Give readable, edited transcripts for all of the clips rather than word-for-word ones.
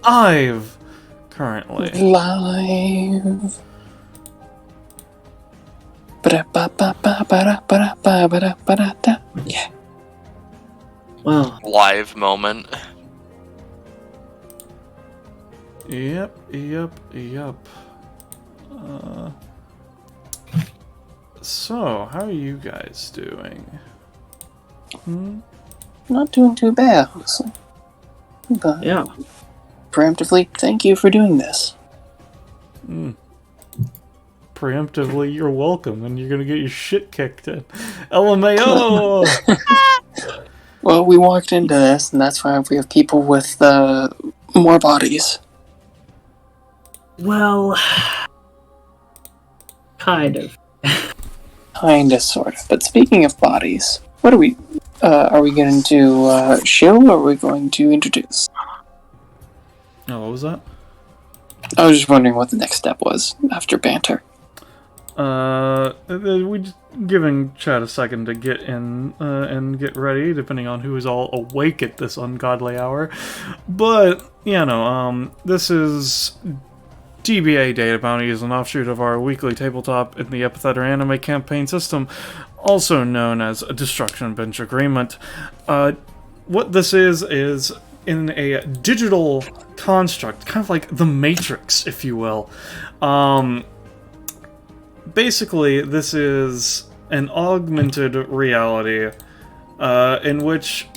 I've currently. Live. Yeah. Wow. Live moment. Yep. So, how are you guys doing? Not doing too bad, honestly. But Yeah. preemptively, thank you for doing this. Preemptively, you're welcome, and you're gonna get your shit kicked in. LMAO! Well, we walked into this, and that's why we have people with more bodies. Well, kind of. Kinda, sort of. But speaking of bodies, what are we going to shill, or are we going to introduce? Oh, what was that? I was just wondering what the next step was after banter. We just giving Chad a second to get in and get ready, depending on who is all awake at this ungodly hour. But this is DBA Data Bounties, an offshoot of our weekly tabletop in the Epithet Anime campaign system, also known as a Destruction Bench Agreement. What this is in a digital construct, kind of like the Matrix, if you will. Basically, this is an augmented reality in which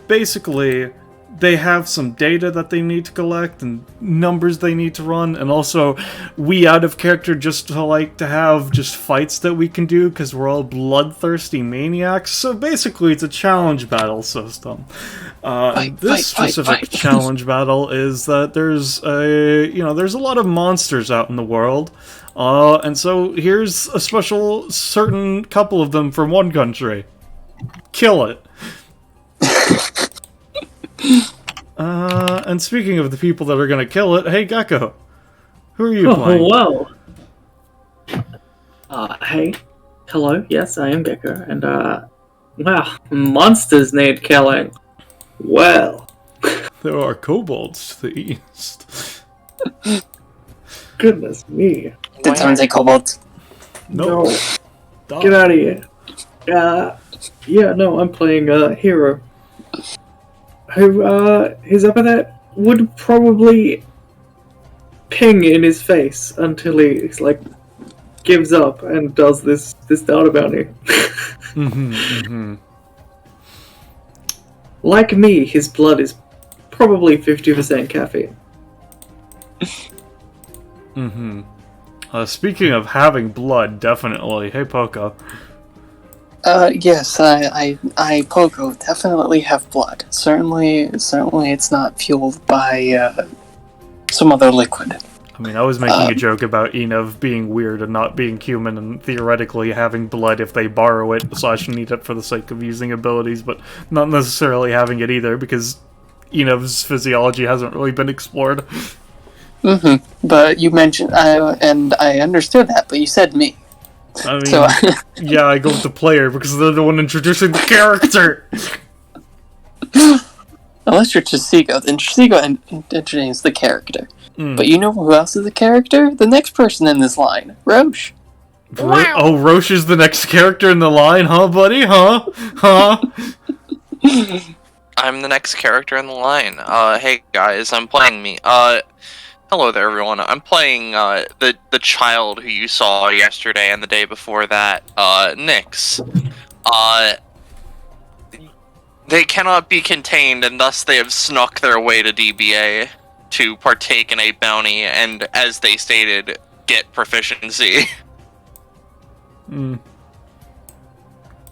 basically they have some data that they need to collect and numbers they need to run, and also we out of character just to have just fights that we can do because we're all bloodthirsty maniacs. So basically it's a challenge battle system. This specific challenge battle is that there's a lot of monsters out in the world. And so here's a special certain couple of them from one country. Kill it. And speaking of the people that are gonna kill it, hey Gecko, who are you playing? Oh, wow. Hey. Hello, yes, I am Gecko, and wow, monsters need killing. Well. There are kobolds to the east. Goodness me. Did someone say kobolds? No. Get out of here. Yeah, no, I'm playing Hero. Who, his epithet would probably ping in his face until he's gives up and does this data bounty. Like me, his blood is probably 50% caffeine. Speaking of having blood, definitely. Hey Poco. Yes, I Poco definitely have blood. Certainly it's not fueled by some other liquid. I mean, I was making a joke about Enev being weird and not being human, and theoretically having blood if they borrow it / need it for the sake of using abilities, but not necessarily having it either, because Enev's physiology hasn't really been explored. But you mentioned, and I understood that, but you said me. I mean, yeah, I go with the player because they're the one introducing the character. Unless you're Chiseco, then Chiseco introduces the character. But you know who else is a character? The next person in this line, Roche. Oh, Roche is the next character in the line, huh, buddy? Huh? I'm the next character in the line. Hey guys, I'm playing me. Hello there, everyone. I'm playing the child who you saw yesterday and the day before that, Nyx. They cannot be contained, and thus they have snuck their way to DBA to partake in a bounty and, as they stated, get proficiency.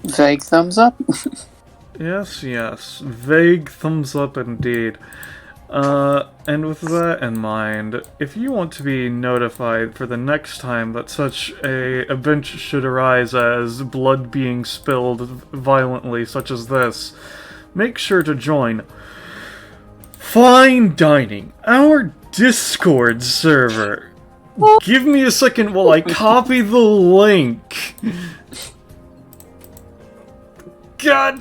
Vague thumbs up? Yes. Vague thumbs up indeed. And with that in mind, if you want to be notified for the next time that such a event should arise as blood being spilled violently, such as this, make sure to join Fine Dining, our Discord server. Give me a second while I copy the link. God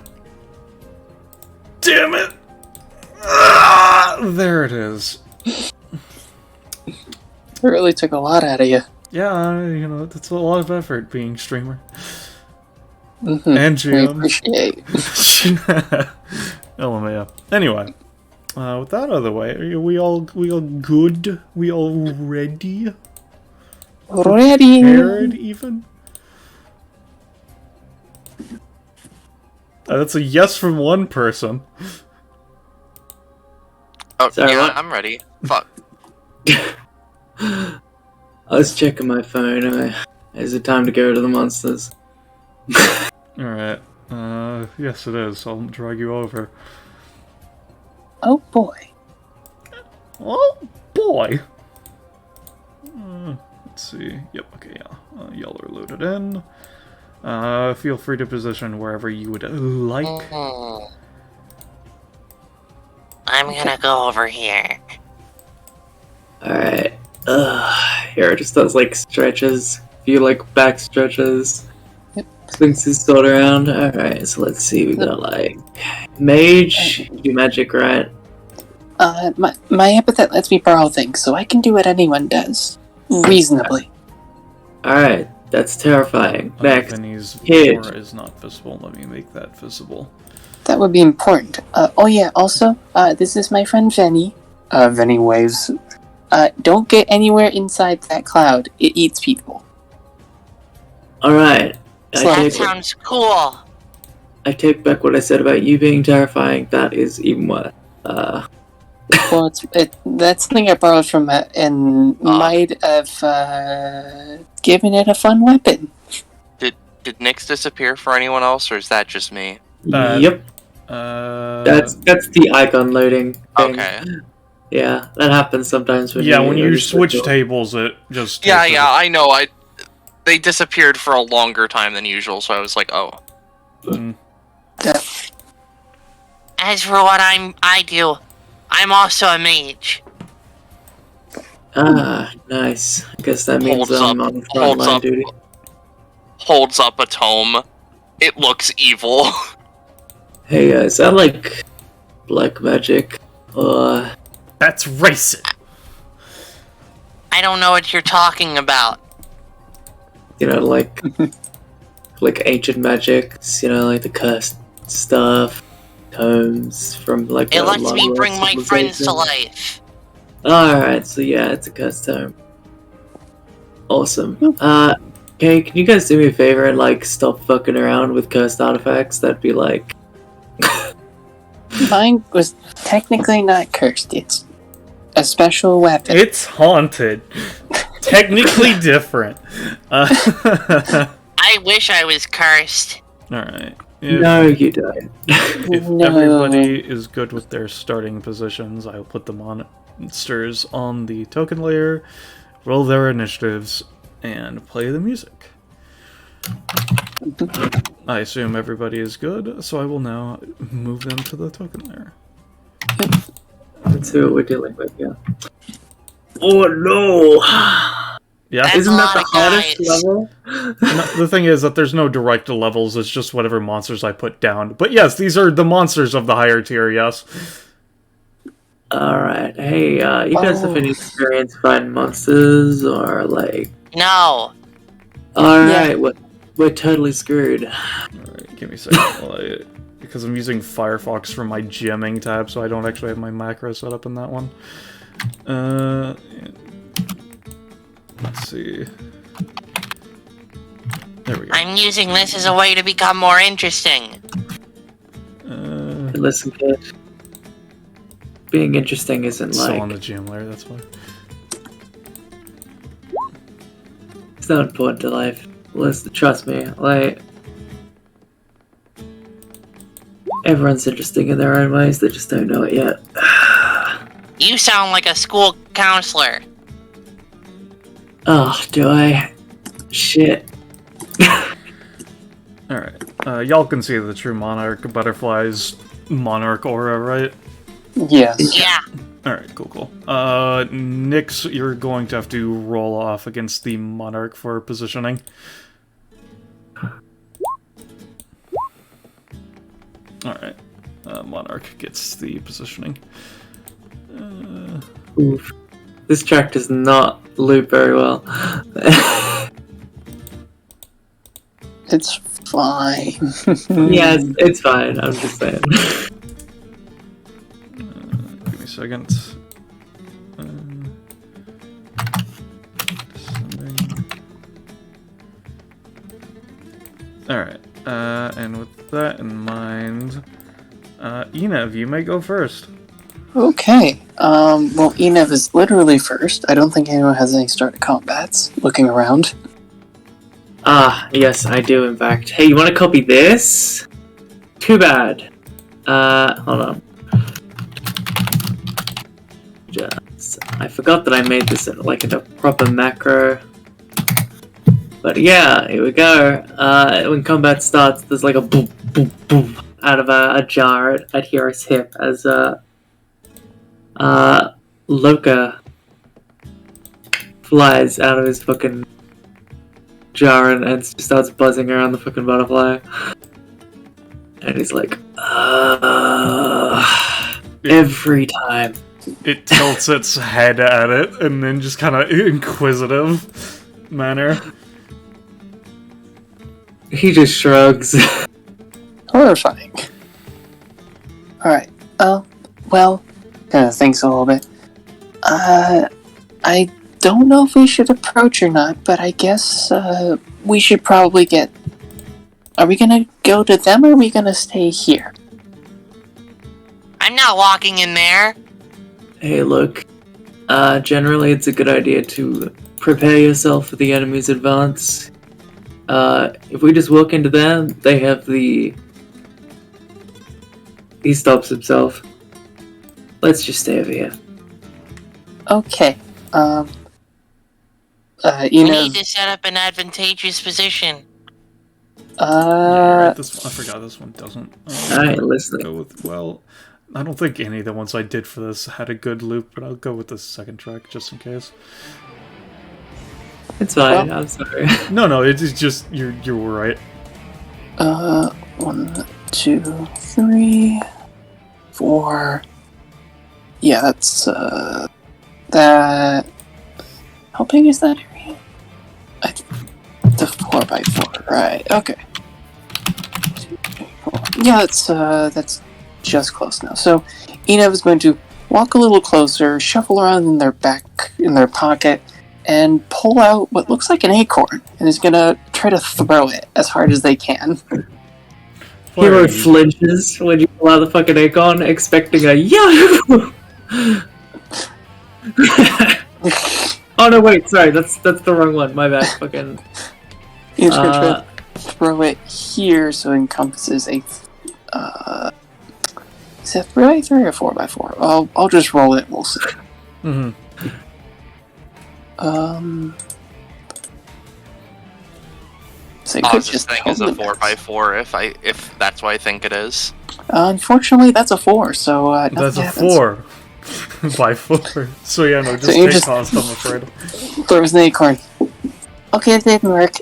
damn it. There it is. It really took a lot out of you. Yeah, you know, that's a lot of effort being streamer. Mm-hmm. And We GM. appreciate. LMAO. Anyway, with that out of the way, are we all good? We all ready? Ready? Prepared even? That's a yes from one person. Oh, Sorry, yeah, what? I'm ready. Fuck. I was checking my phone. Is it time to go to the monsters? Alright. Yes it is. I'll drag you over. Oh boy. Oh, boy! Let's see. Yep, okay, yeah. Y'all are loaded in. Feel free to position wherever you would like. I'm gonna go over here. Alright. Here, it just does like stretches. A few like back stretches. Yep. Swings his sword around. Alright, so let's see. We got like mage. You do magic, right? My epithet lets me borrow things, so I can do what anyone does. Reasonably. Alright, that's terrifying. Next. Vinny's Hit. aura is not visible. Let me make that visible. That would be important. Oh yeah, also, this is my friend Venny. Venny waves. Don't get anywhere inside that cloud. It eats people. Alright. That sounds cool. I take back what I said about you being terrifying. That is even worse. Well, that's something I borrowed from it and might have given it a fun weapon. Did Nyx disappear for anyone else, or is that just me? Yep. That's the icon loading thing. Okay. Yeah, that happens sometimes when when you switch tables, it just... Yeah, I know. They disappeared for a longer time than usual, so I was like, oh. As for what I do, I'm also a mage. Ah, nice. I guess that means Holds I'm up- on holds frontline up. duty. Holds up a tome. It looks evil. Hey guys, I like black magic. That's racist! I don't know what you're talking about. You know, like ancient magics. You know, like the cursed stuff, tomes from like. It a lets me long bring my friends to civilization. life. Alright, so yeah, it's a cursed tome. Awesome. Okay, can you guys do me a favor and like stop fucking around with cursed artifacts? That'd be like. Mine was technically not cursed. It's a special weapon. It's haunted. Technically different. I wish I was cursed. Alright. No, you don't. If No. everybody is good with their starting positions, I'll put the monsters on the token layer, roll their initiatives, and play the music. I assume everybody is good, so I will now move them to the token layer. Let's see what we're dealing with, yeah. Oh no! Yeah? That's Isn't a that lot the of hardest guys. level? No, the thing is that there's no direct levels, it's just whatever monsters I put down. But yes, these are the monsters of the higher tier, yes. Alright, hey, you guys have any experience fighting monsters, or like... No. Alright, we're totally screwed. Alright, give me a second. Because I'm using Firefox for my gemming tab, so I don't actually have my macro set up in that one. Let's see. There we go. I'm using this as a way to become more interesting. Listen, kid. Being interesting isn't Still like... on the gem layer, that's why. It's not important to life. Listen, trust me, like... Everyone's interesting in their own ways, they just don't know it yet. You sound like a school counselor. Oh, do I? Shit. Alright. Y'all can see the true monarch butterfly's monarch aura, right? Yes. Yeah. Alright, cool. Nyx, you're going to have to roll off against the monarch for positioning. Alright. Monarch gets the positioning. Oof. This track does not loop very well. It's fine. Yeah, it's fine. I'm just saying. Give me a second. Alright, and with that in mind, Enev, you may go first. Okay. Well, Enev is literally first. I don't think anyone has any started combats. Looking around. Yes, I do, in fact. Hey, you want to copy this? Too bad. Hold on. I forgot that I made this in a proper macro. But yeah, here we go. When combat starts, there's like a boom, boom, boom out of a jar at Hero's hip as Loka flies out of his fucking jar and just starts buzzing around the fucking butterfly. And he's like, every time. It tilts its head at it, and then just kind of inquisitive manner. He just shrugs. Horrifying. Alright. Well, kind of thinks a little bit. I don't know if we should approach or not, but I guess, we should probably get... Are we gonna go to them, or are we gonna stay here? I'm not walking in there. Hey, look. Generally it's a good idea to prepare yourself for the enemy's advance. If we just walk into them, they have the... He stops himself. Let's just stay over here. Okay. We need to set up an advantageous position. Yeah, right, this one, I forgot this one doesn't. Alright, listen. Go with, well, I don't think any of the ones I did for this had a good loop, but I'll go with the second track just in case. It's fine, Well, I'm sorry. No, it's just you're right. 1, 2, 3, 4. Yeah, that's, that... How big is that area? The 4x4, right, okay. 2, 3, 4. Yeah, that's just close now. So, Enev is going to walk a little closer, shuffle around in their pocket, and pull out what looks like an acorn, and is gonna try to throw it as hard as they can. Hero flinches when you pull out the fucking acorn, expecting a yahoo! Oh no, wait, sorry, that's the wrong one, my bad, fucking... He's gonna try to throw it here so it encompasses a... is that 3x3 or 4x4? I'll just roll it, we'll see. Mm-hmm. So you could Oz's just thing hold is a the 4x4 if that's what I think it is. Unfortunately, that's a 4, so That's nothing a happens. 4 by 4. So yeah, no, just So you take just- cost, I'm afraid. Throws an acorn. Okay, it didn't work.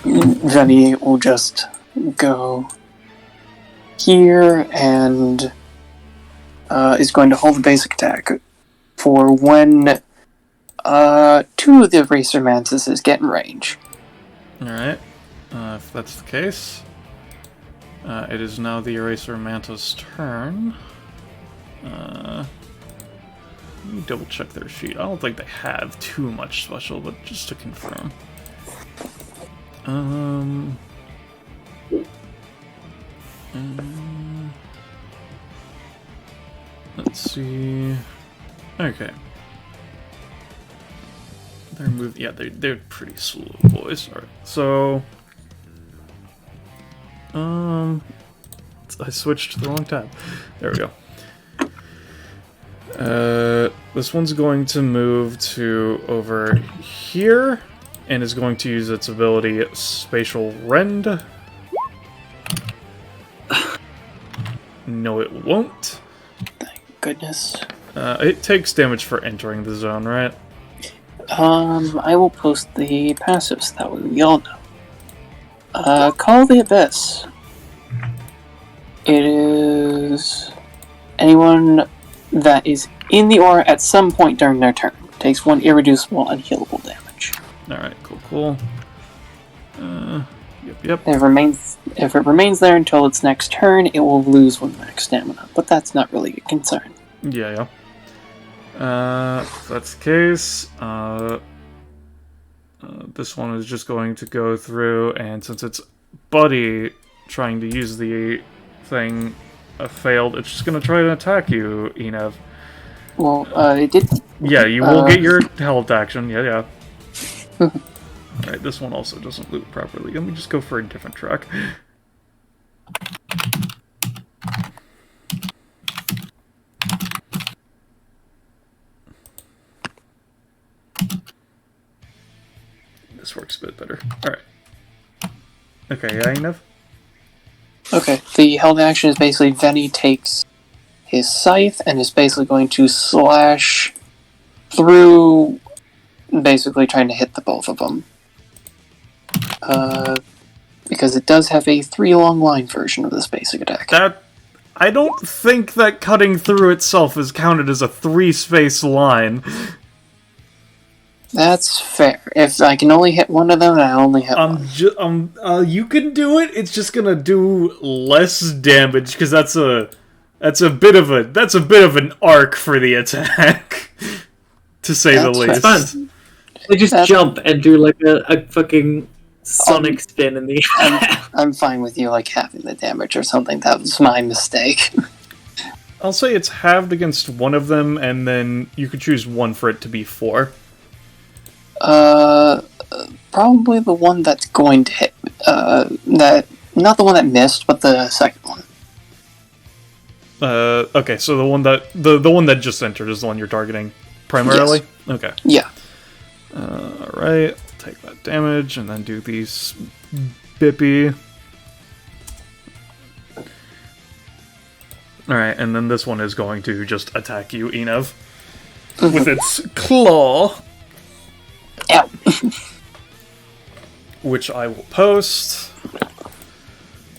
Venny will just go here and is going to hold the basic attack for when 2 of the Racer Mantises get in range. Alright, if that's the case, it is now the Eraser Manta's turn. Let me double check their sheet. I don't think they have too much special, but just to confirm. Let's see. Okay. They're moving. Yeah, they're pretty slow, boys. Alright, so I switched to the wrong tab. There we go. This one's going to move to over here, and is going to use its ability Spatial Rend. No, it won't. Goodness. It takes damage for entering the zone, right? I will post the passives, that way we all know. Call the Abyss. It is Anyone that is in the aura at some point during their turn takes 1 irreducible unhealable damage. Alright, cool. Yep. If it remains there until its next turn, it will lose 1 max stamina, but that's not really a concern. Yeah. If that's the case, this one is just going to go through, and since its buddy trying to use the thing failed, it's just going to try to attack you, Enev. Well, it did... Yeah, you will get your health action, yeah. Alright, this one also doesn't loot properly. Let me just go for a different track. This works a bit better. Alright. Okay, yeah, Enev? Okay, the held action is basically Veni takes his scythe and is basically going to slash through, basically trying to hit the both of them. Because it does have a 3 long line version of this basic attack. I don't think that cutting through itself is counted as a 3-space line. That's fair. If I can only hit one of them, I only hit one. You can do it. It's just gonna do less damage because that's a bit of an arc for the attack, to say the least. It's fun. They just jump and do like a fucking sonic spin in the air. I'm fine with you like halving the damage or something. That was my mistake. I'll say it's halved against one of them, and then you could choose one for it to be 4. Probably the one that's going to hit. Not the one that missed, but the second one. Okay, so the one that just entered is the one you're targeting primarily. Yes. Okay. Yeah. Alright, take that damage and then do these bippy. Alright, and then this one is going to just attack you, Enev, with its claw. Ow. Which I will post.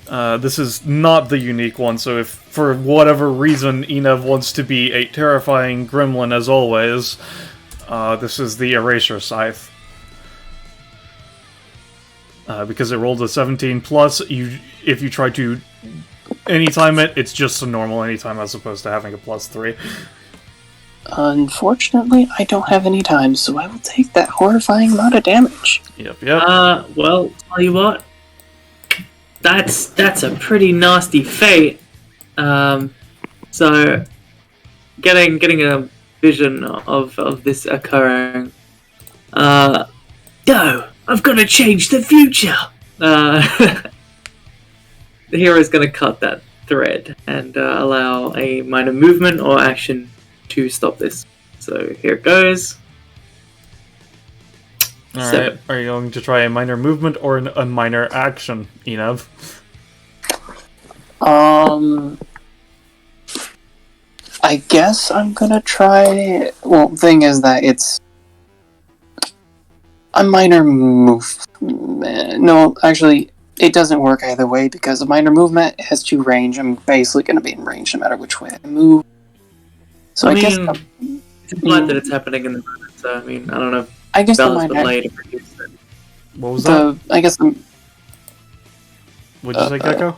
This is not the unique one, so if for whatever reason Enev wants to be a terrifying gremlin as always, this is the Erasure Scythe. Because it rolled a 17 plus, if you try to anytime it's just a normal anytime as opposed to having a +3. Unfortunately, I don't have any time, so I will take that horrifying amount of damage. Yep. Well, tell you what. That's a pretty nasty fate. So getting a vision of this occurring. No, I've got to change the future. The hero's going to cut that thread and allow a minor movement or action to stop this. So here it goes. Alright, are you going to try a minor movement or a minor action, Enev? I guess I'm gonna try... Well, the thing is that it's... a minor move... No, actually, it doesn't work either way, because a minor movement has 2 range. I'm basically gonna be in range no matter which way I move. So I guess... It's implied that it's happening in the moment, so I mean, I don't know. I guess the Balance minor... delay to produce it. What was that? I guess the... What'd you say, Gecko?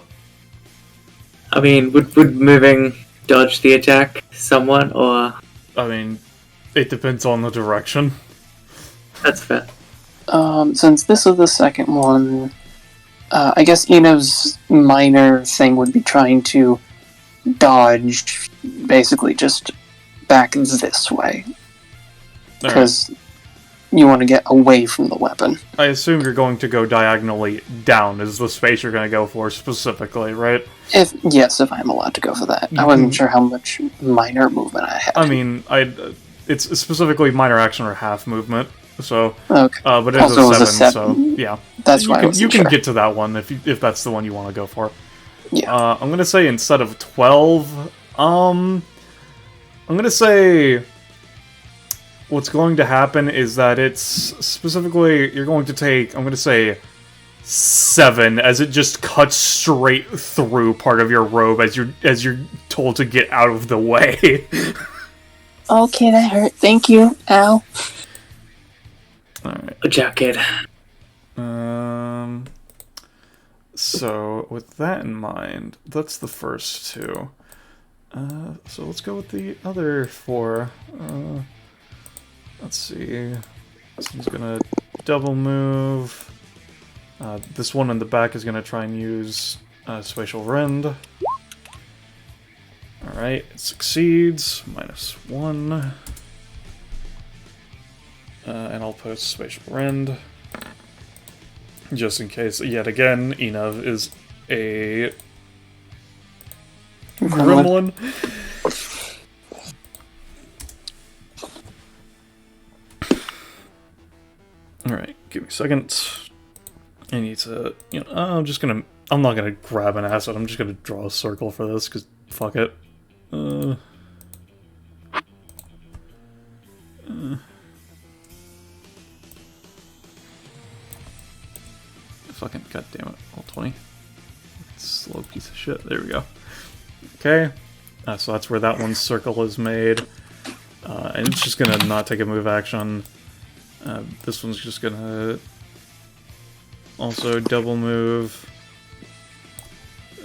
I mean, would moving dodge the attack somewhat, or... I mean, it depends on the direction. That's fair. Since this is the second one, I guess Enev's minor thing would be trying to dodge, basically just back this way. Because you want to get away from the weapon. I assume you're going to go diagonally down is the space you're going to go for specifically, right? If I'm allowed to go for that. I wasn't sure how much minor movement I had. I mean, it's specifically minor action or half movement, so... Okay. But it's Also, a it was 7, a 7. so yeah. That's why you can get to that one if that's the one you want to go for. Yeah. I'm going to say instead of 12, I'm going to say... What's going to happen is that it's specifically, you're going to take, I'm going to say, 7 as it just cuts straight through part of your robe as you're told to get out of the way. Okay, that hurt. Thank you. Ow. Alright. A jacket. So with that in mind, that's the first 2. So let's go with the other 4. Let's see. This one's gonna double move. This one in the back is gonna try and use spatial rend. Alright, it succeeds. -1. And I'll post spatial rend. Just in case, yet again, Enav is a gremlin. Alright, give me a second. I need to, I'm not gonna grab an asset, I'm just gonna draw a circle for this, because fuck it. Fucking goddamn it, all 20. Slow piece of shit. There we go. Okay, so that's where that one's circle is made, and it's just gonna not take a move action. This one's just gonna also double move,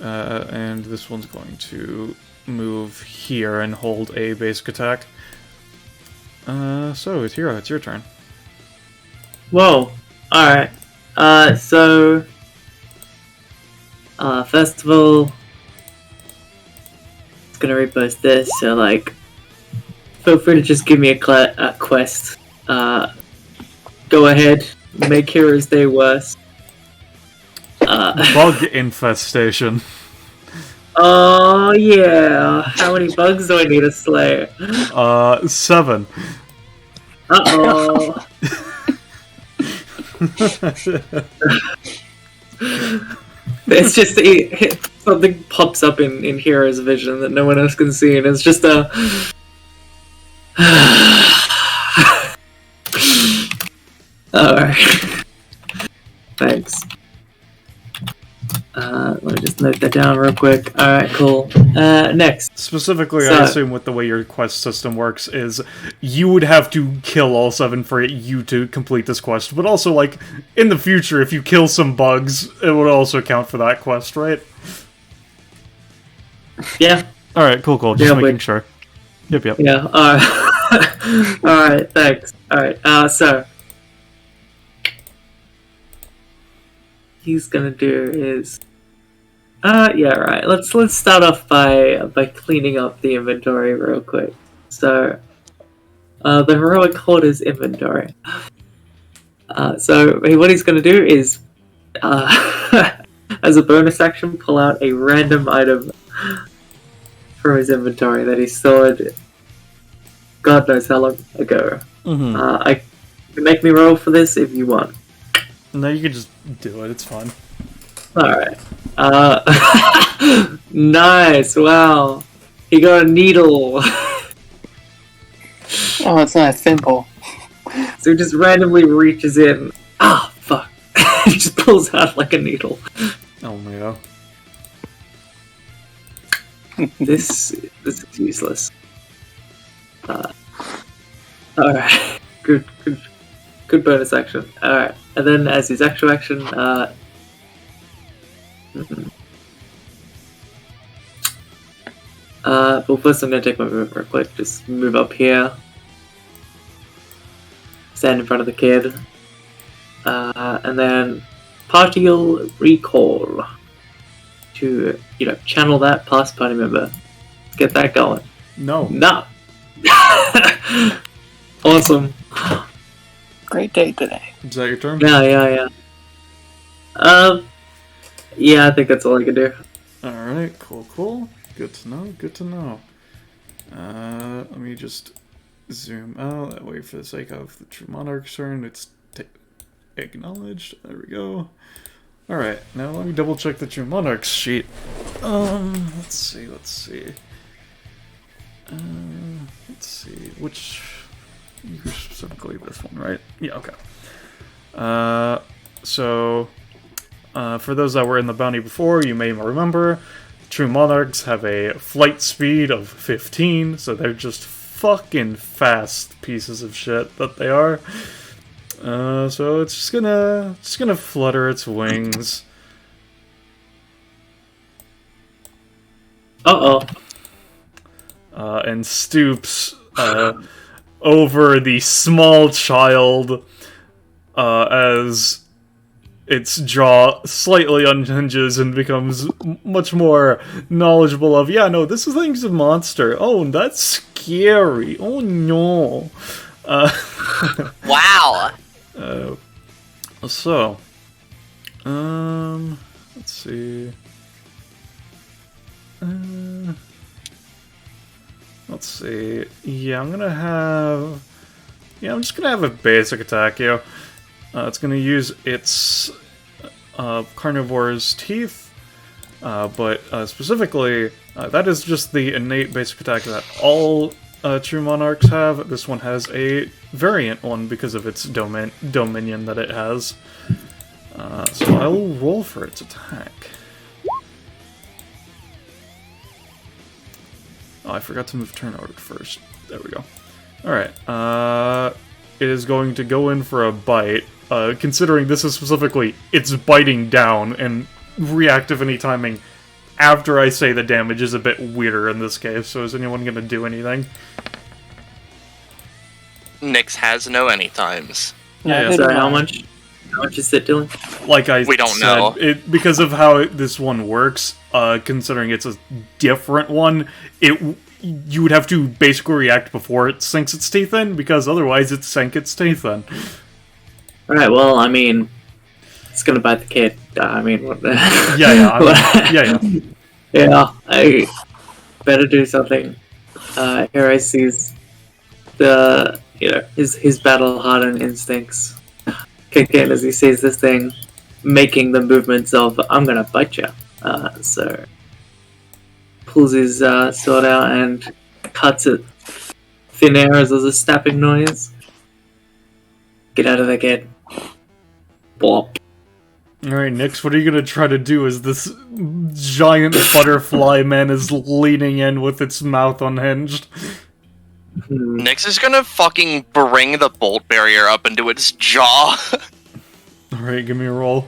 and this one's going to move here and hold a basic attack. So it's Hero, it's your turn. Whoa. Alright. First of all, I'm gonna repost this, so like, feel free to just give me a quest. Go ahead, make Hero's Day worse. Bug infestation. Oh yeah, how many bugs do I need to slay? 7. Uh-oh. It's just something pops up in Hero's vision that no one else can see, and it's just a. Alright. Thanks. Let me just note that down real quick. Alright, cool. Next. Specifically, I assume with the way your quest system works is you would have to kill all 7 for you to complete this quest, but also, like, in the future, if you kill some bugs, it would also count for that quest, right? Yeah. Alright, cool, just making sure. Yep. Yeah, alright, thanks. Alright, so he's gonna do is yeah, right. Let's start off by cleaning up the inventory real quick. So the heroic hoarder's inventory. So what he's gonna do is as a bonus action pull out a random item from his inventory that he stored God knows how long ago. Mm-hmm. I can make me roll for this if you want. No, you can just do it, it's fine. Alright. Nice, wow. He got a needle. Oh, it's not a thimble. So he just randomly reaches in. Ah, fuck. He just pulls out like a needle. Oh, no. This is useless. Alright. Good bonus action. Alright. And then as his actual action, well, first I'm gonna take my move real quick. Just move up here. Stand in front of the kid. And then partial recall. To, channel that past party member. Get that going. No. No. Awesome. Great day today. Is that your turn? Yeah. Yeah, I think that's all I can do. Alright, cool. Good to know. Let me just zoom out. That way, for the sake of the True Monarch's turn, it's acknowledged. There we go. Alright, now let me double check the True Monarch's sheet. Let's see. Let's see. Which... Specifically this one, right? Yeah, okay. So... For those that were in the bounty before, you may remember, true monarchs have a flight speed of 15, so they're just fucking fast pieces of shit that they are. So it's just gonna flutter its wings. And stoops over the small child as its jaw slightly unhinges and becomes much more knowledgeable of, yeah, no, this thing's a monster. Oh, that's scary. Oh, no. Wow. So, let's see. Let's see. Yeah, I'm just gonna have a basic attack here. It's gonna use its carnivore's teeth, but specifically, that is just the innate basic attack that all true monarchs have. This one has a variant one because of its dominion that it has. So I will roll for its attack. Oh, I forgot to move turn order first. There we go. Alright, it is going to go in for a bite. Considering this is specifically, it's biting down, and reactivity timing after I say the damage is a bit weirder in this case, so is anyone gonna do anything? Nyx has no anytimes. Yeah, Sorry, how much is it doing? Like We don't know. Because of how this one works, considering it's a different one, you would have to basically react before it sinks its teeth in, because otherwise it sank its teeth in. Alright, well, I mean, it's gonna bite the kid. I mean, what the... Yeah, I better do something. Here I sees the, his battle-hardened instincts kick in as he sees this thing making the movements of, I'm gonna bite you. So, pulls his sword out and cuts it thin air as there's a snapping noise. Get out of there, kid. Blop. Alright, Nyx, what are you gonna try to do as this giant butterfly man is leaning in with its mouth unhinged? Nyx is gonna fucking bring the bolt barrier up into its jaw. Alright, give me a roll.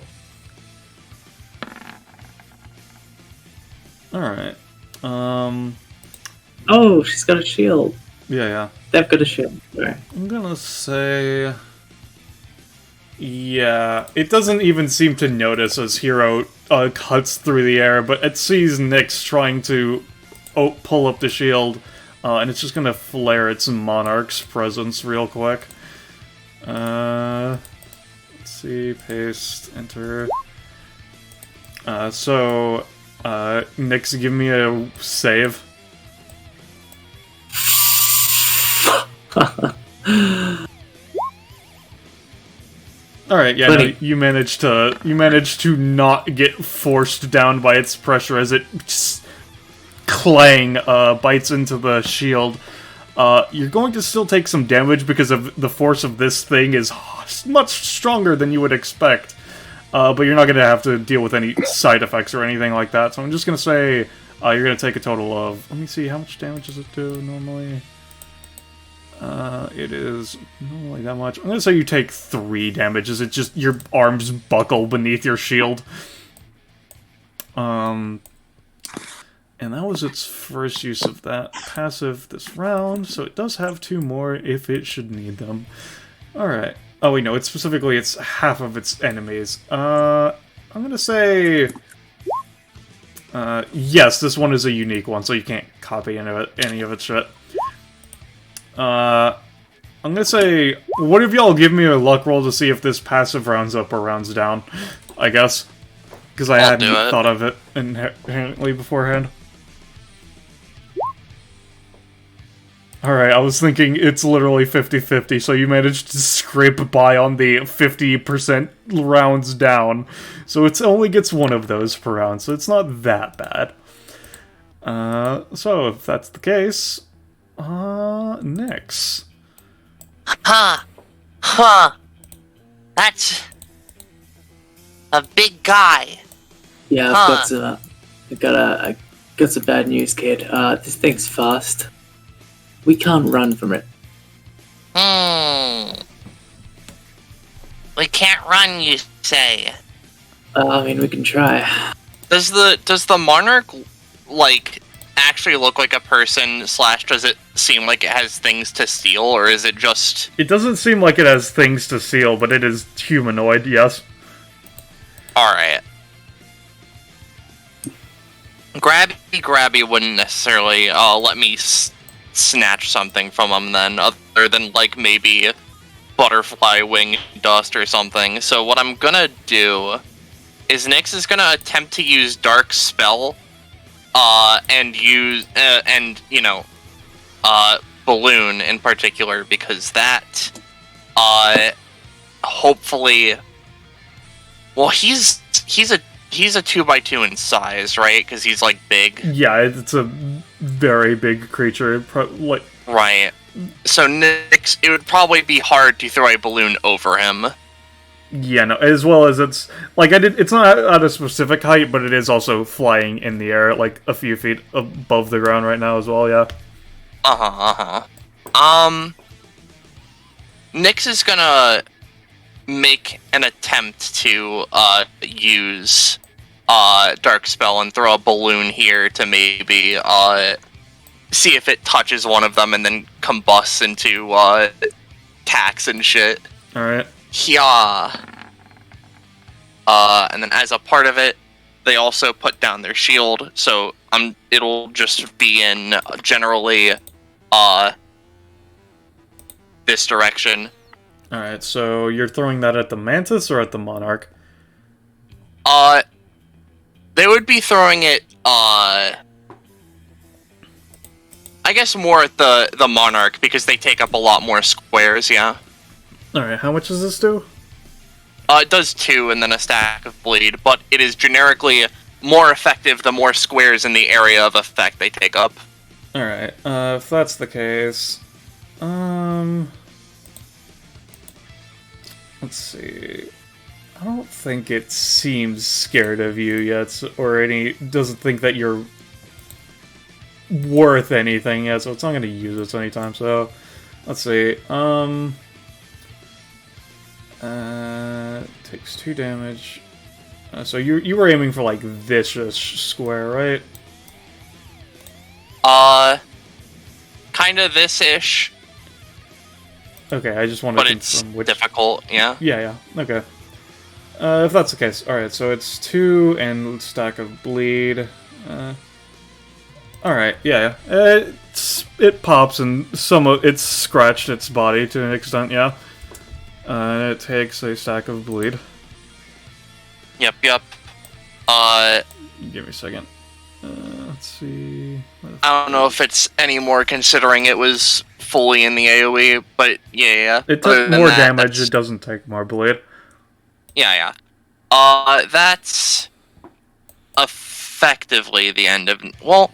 Alright. Oh, she's got a shield. Yeah. They've got a shield. Right. I'm gonna say... Yeah, it doesn't even seem to notice as Hero cuts through the air, but it sees Nyx trying to pull up the shield, and it's just gonna flare its Monarch's presence real quick. Let's see, paste, enter. Nyx, give me a save. Alright, yeah, no, you managed to not get forced down by its pressure as it just clang bites into the shield. You're going to still take some damage because of the force of this thing is much stronger than you would expect. But you're not going to have to deal with any side effects or anything like that. So I'm just going to say you're going to take a total of... Let me see, how much damage does it do normally? It is normally that much. I'm going to say you take 3 damage as it just... Your arms buckle beneath your shield. And that was its first use of that passive this round, so it does have 2 more if it should need them. Alright. Oh wait, no, it's specifically it's half of its enemies. I'm gonna say... yes, this one is a unique one, so you can't copy any of its shit. I'm gonna say, what if y'all give me a luck roll to see if this passive rounds up or rounds down, I guess. Because I hadn't thought of it inherently beforehand. Alright, I was thinking it's literally 50-50, so you managed to scrape by on the 50% rounds down. So it only gets 1 of those per round, so it's not that bad. So if that's the case, Nyx. That's... A big guy. Yeah, Huh. I got some bad news, kid. This thing's fast. We can't run from it. We can't run, you say? I mean, we can try. Does the monarch like actually look like a person? / does it seem like it has things to steal, or is it just? It doesn't seem like it has things to steal, but it is humanoid. Yes. All right. Grabby wouldn't necessarily let me snatch something from him then, other than like maybe butterfly wing dust or something. So what I'm gonna do is Nyx is gonna attempt to use Dark Spell, and use Balloon in particular, because that hopefully, well, he's a 2x2 in size, right? Because he's like big. Yeah, it's a very big creature. Right. So Nyx, it would probably be hard to throw a balloon over him. Yeah, no. As well as it's like it's not at a specific height, but it is also flying in the air, like a few feet above the ground right now as well. Yeah. Nyx is gonna make an attempt to use Dark Spell and throw a balloon here to maybe see if it touches one of them and then combusts into tacks and shit. Alright. Yeah. And then as a part of it, they also put down their shield, so it'll just be in generally this direction. Alright, so you're throwing that at the Mantis or at the Monarch? They would be throwing it, I guess more at the Monarch, because they take up a lot more squares, yeah. Alright, how much does this do? It does 2 and then a stack of bleed, but it is generically more effective the more squares in the area of effect they take up. Alright, if that's the case... Let's see... I don't think it seems scared of you yet, or doesn't think that you're worth anything yet, so it's not going to use this anytime, so... Let's see, takes 2 damage. So you were aiming for, like, this square, right? Kinda this-ish. Okay, I just want to confirm it's difficult, yeah? Yeah, okay. If that's the case, alright, so it's 2 and stack of bleed. Alright, yeah. It pops and it's scratched its body to an extent, yeah. It takes a stack of bleed. Yep. Give me a second. Let's see. I don't know if it's any more considering it was fully in the AoE, but yeah. It took more damage, it doesn't take more bleed. Yeah. That's effectively the end of... Well,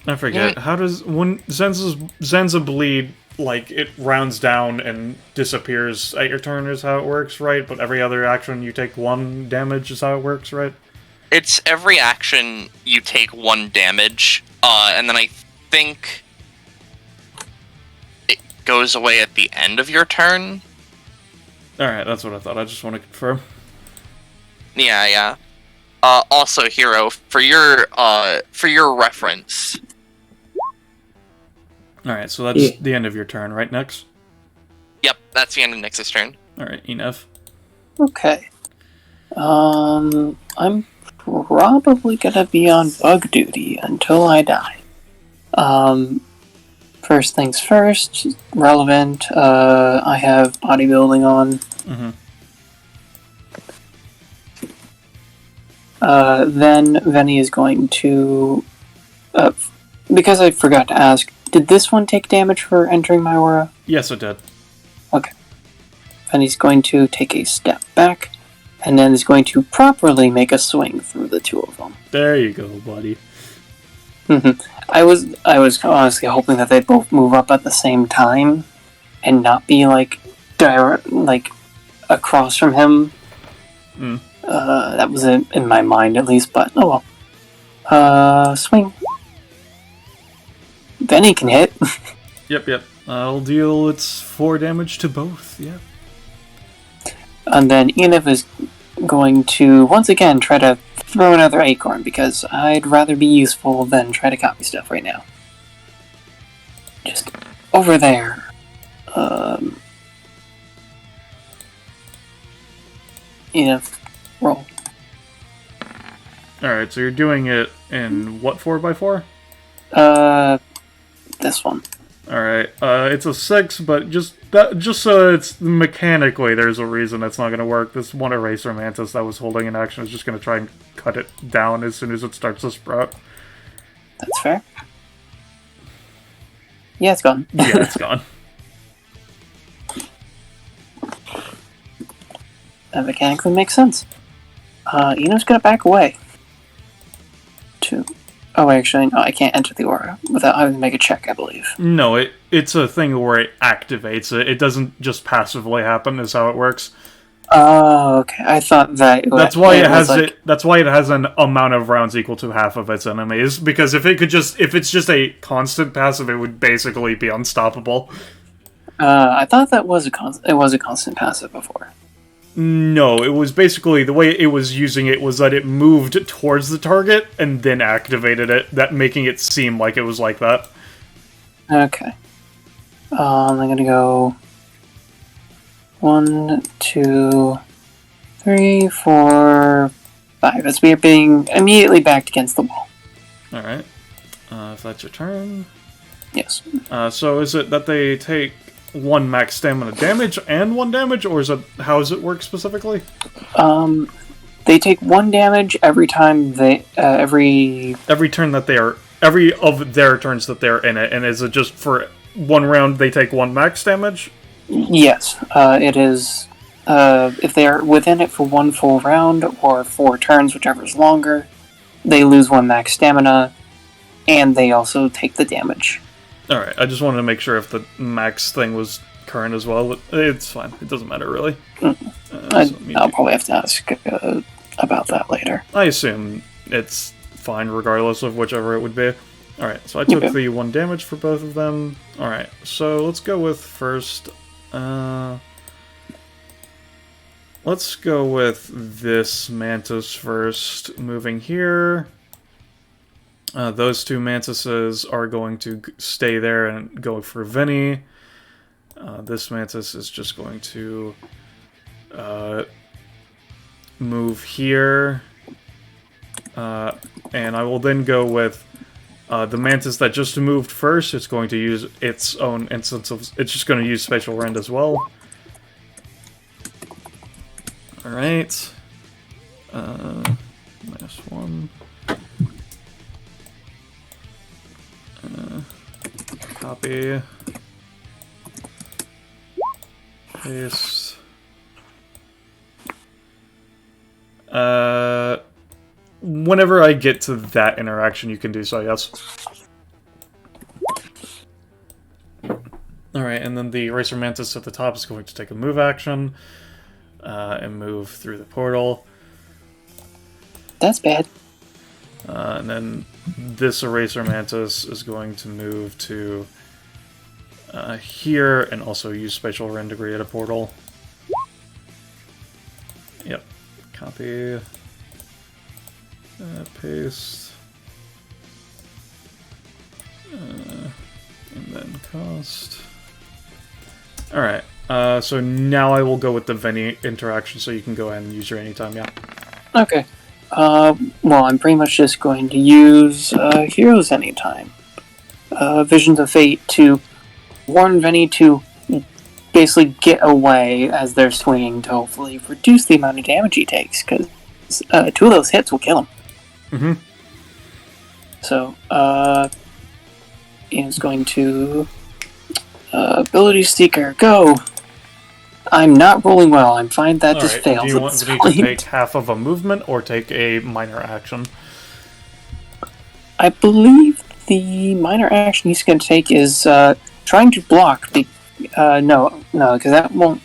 I forget. How does... When Zenza bleed, like, it rounds down and disappears at your turn is how it works, right? But every other action you take 1 damage is how it works, right? It's every action you take 1 damage, and then I think it goes away at the end of your turn. Alright, that's what I thought. I just want to confirm. Yeah. Also, Hero, for your reference. Alright, so that's the end of your turn, right, Nyx? Yep, that's the end of Nyx's turn. Alright, Enef. Okay. I'm probably gonna be on bug duty until I die. First things first, relevant, I have bodybuilding on. Then Venny is going to... because I forgot to ask, did this one take damage for entering my aura? Yes, it did. Okay. Venny's going to take a step back, and then is going to properly make a swing through the 2 of them. There you go, buddy. I was honestly hoping that they'd both move up at the same time, and not be like across from him. Mm. That was in my mind, at least, but oh well. Swing. Benny can hit. Yep. I'll deal its 4 damage to both, yeah. And then Enif is going to, once again, try to throw another acorn, because I'd rather be useful than try to copy stuff right now. Just over there. Enif, roll. Alright, so you're doing it in what 4x4? This one. Alright, it's a 6, but just so it's mechanically there's a reason it's not gonna work. This one Eraser Mantis that was holding an action is just gonna try and cut it down as soon as it starts to sprout. That's fair. Yeah, it's gone. Yeah, it's gone. That mechanically makes sense. Eno's gonna back away. Oh, actually, no, I can't enter the aura without having to make a check, I believe. No, it's a thing where it activates it. It doesn't just passively happen, is how it works. Oh, okay. I thought that... That's why it has like... That's why it has an amount of rounds equal to half of its enemies. Because if it's just a constant passive, it would basically be unstoppable. I thought that was it was a constant passive before. No, it was basically the way it was using it was that it moved towards the target and then activated it, that making it seem like it was like that. Okay. I'm gonna go 1, 2, 3, 4, 5. As we are being immediately backed against the wall. Alright. If that's your turn. Yes. So is it that they take 1 max stamina damage and 1 damage, or is it how does it work specifically? They take 1 damage every time they every turn that they are of their turns that they're in it, and is it just for 1 round they take 1 max damage? Yes, it is. If they are within it for 1 full round or 4 turns, whichever is longer, they lose 1 max stamina, and they also take the damage. Alright, I just wanted to make sure if the max thing was current as well. It's fine. It doesn't matter, really. I'll probably have to ask about that later. I assume it's fine regardless of whichever it would be. Alright, so I took the 1 damage for both of them. Alright, so let's go with first... let's go with this Mantis first. Moving here... those 2 Mantises are going to stay there and go for Vinny. This Mantis is just going to move here. And I will then go with the Mantis that just moved first. It's going to use its own instance of... It's just going to use Spatial Rend as well. Alright. -1. Copy. Paste. Whenever I get to that interaction, you can do so, yes. Alright, and then the Eraser Mantis at the top is going to take a move action and move through the portal. That's bad. And then this Eraser Mantis is going to move to here and also use Spatial Rend to create a portal. Yep. Copy. Paste. And then cost. Alright. So now I will go with the Venny interaction so you can go ahead and use your anytime, yeah. Okay. Well, I'm pretty much just going to use Heroes Anytime. Visions of Fate to warn Venny to basically get away as they're swinging to hopefully reduce the amount of damage he takes, because 2 of those hits will kill him. Mm-hmm. So, Ian's going to... Ability Seeker, go! I'm not rolling well. I'm fine that just fails. Do you want me to take half of a movement or take a minor action? I believe the minor action he's going to take is trying to block. No, because that won't.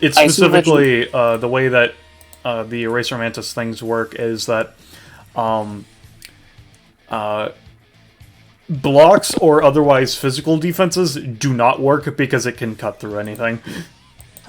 It's I assume specifically the way that the Eraser Mantis things work is that blocks or otherwise physical defenses do not work because it can cut through anything.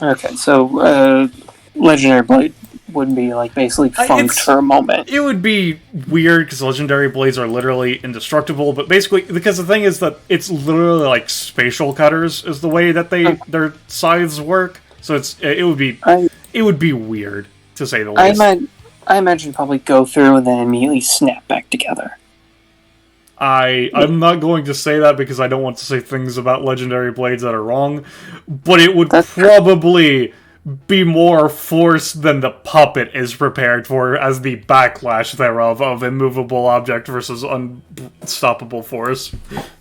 Okay, so Legendary Blade would be like basically funked for a moment. It would be weird because Legendary Blades are literally indestructible, but basically, because the thing is that it's literally like spatial cutters is the way that their scythes work. So it would be weird to say the least. I imagine probably go through and then immediately snap back together. I'm not going to say that because I don't want to say things about Legendary Blades that are wrong, but it would probably be more force than the puppet is prepared for as the backlash thereof of immovable object versus unstoppable force.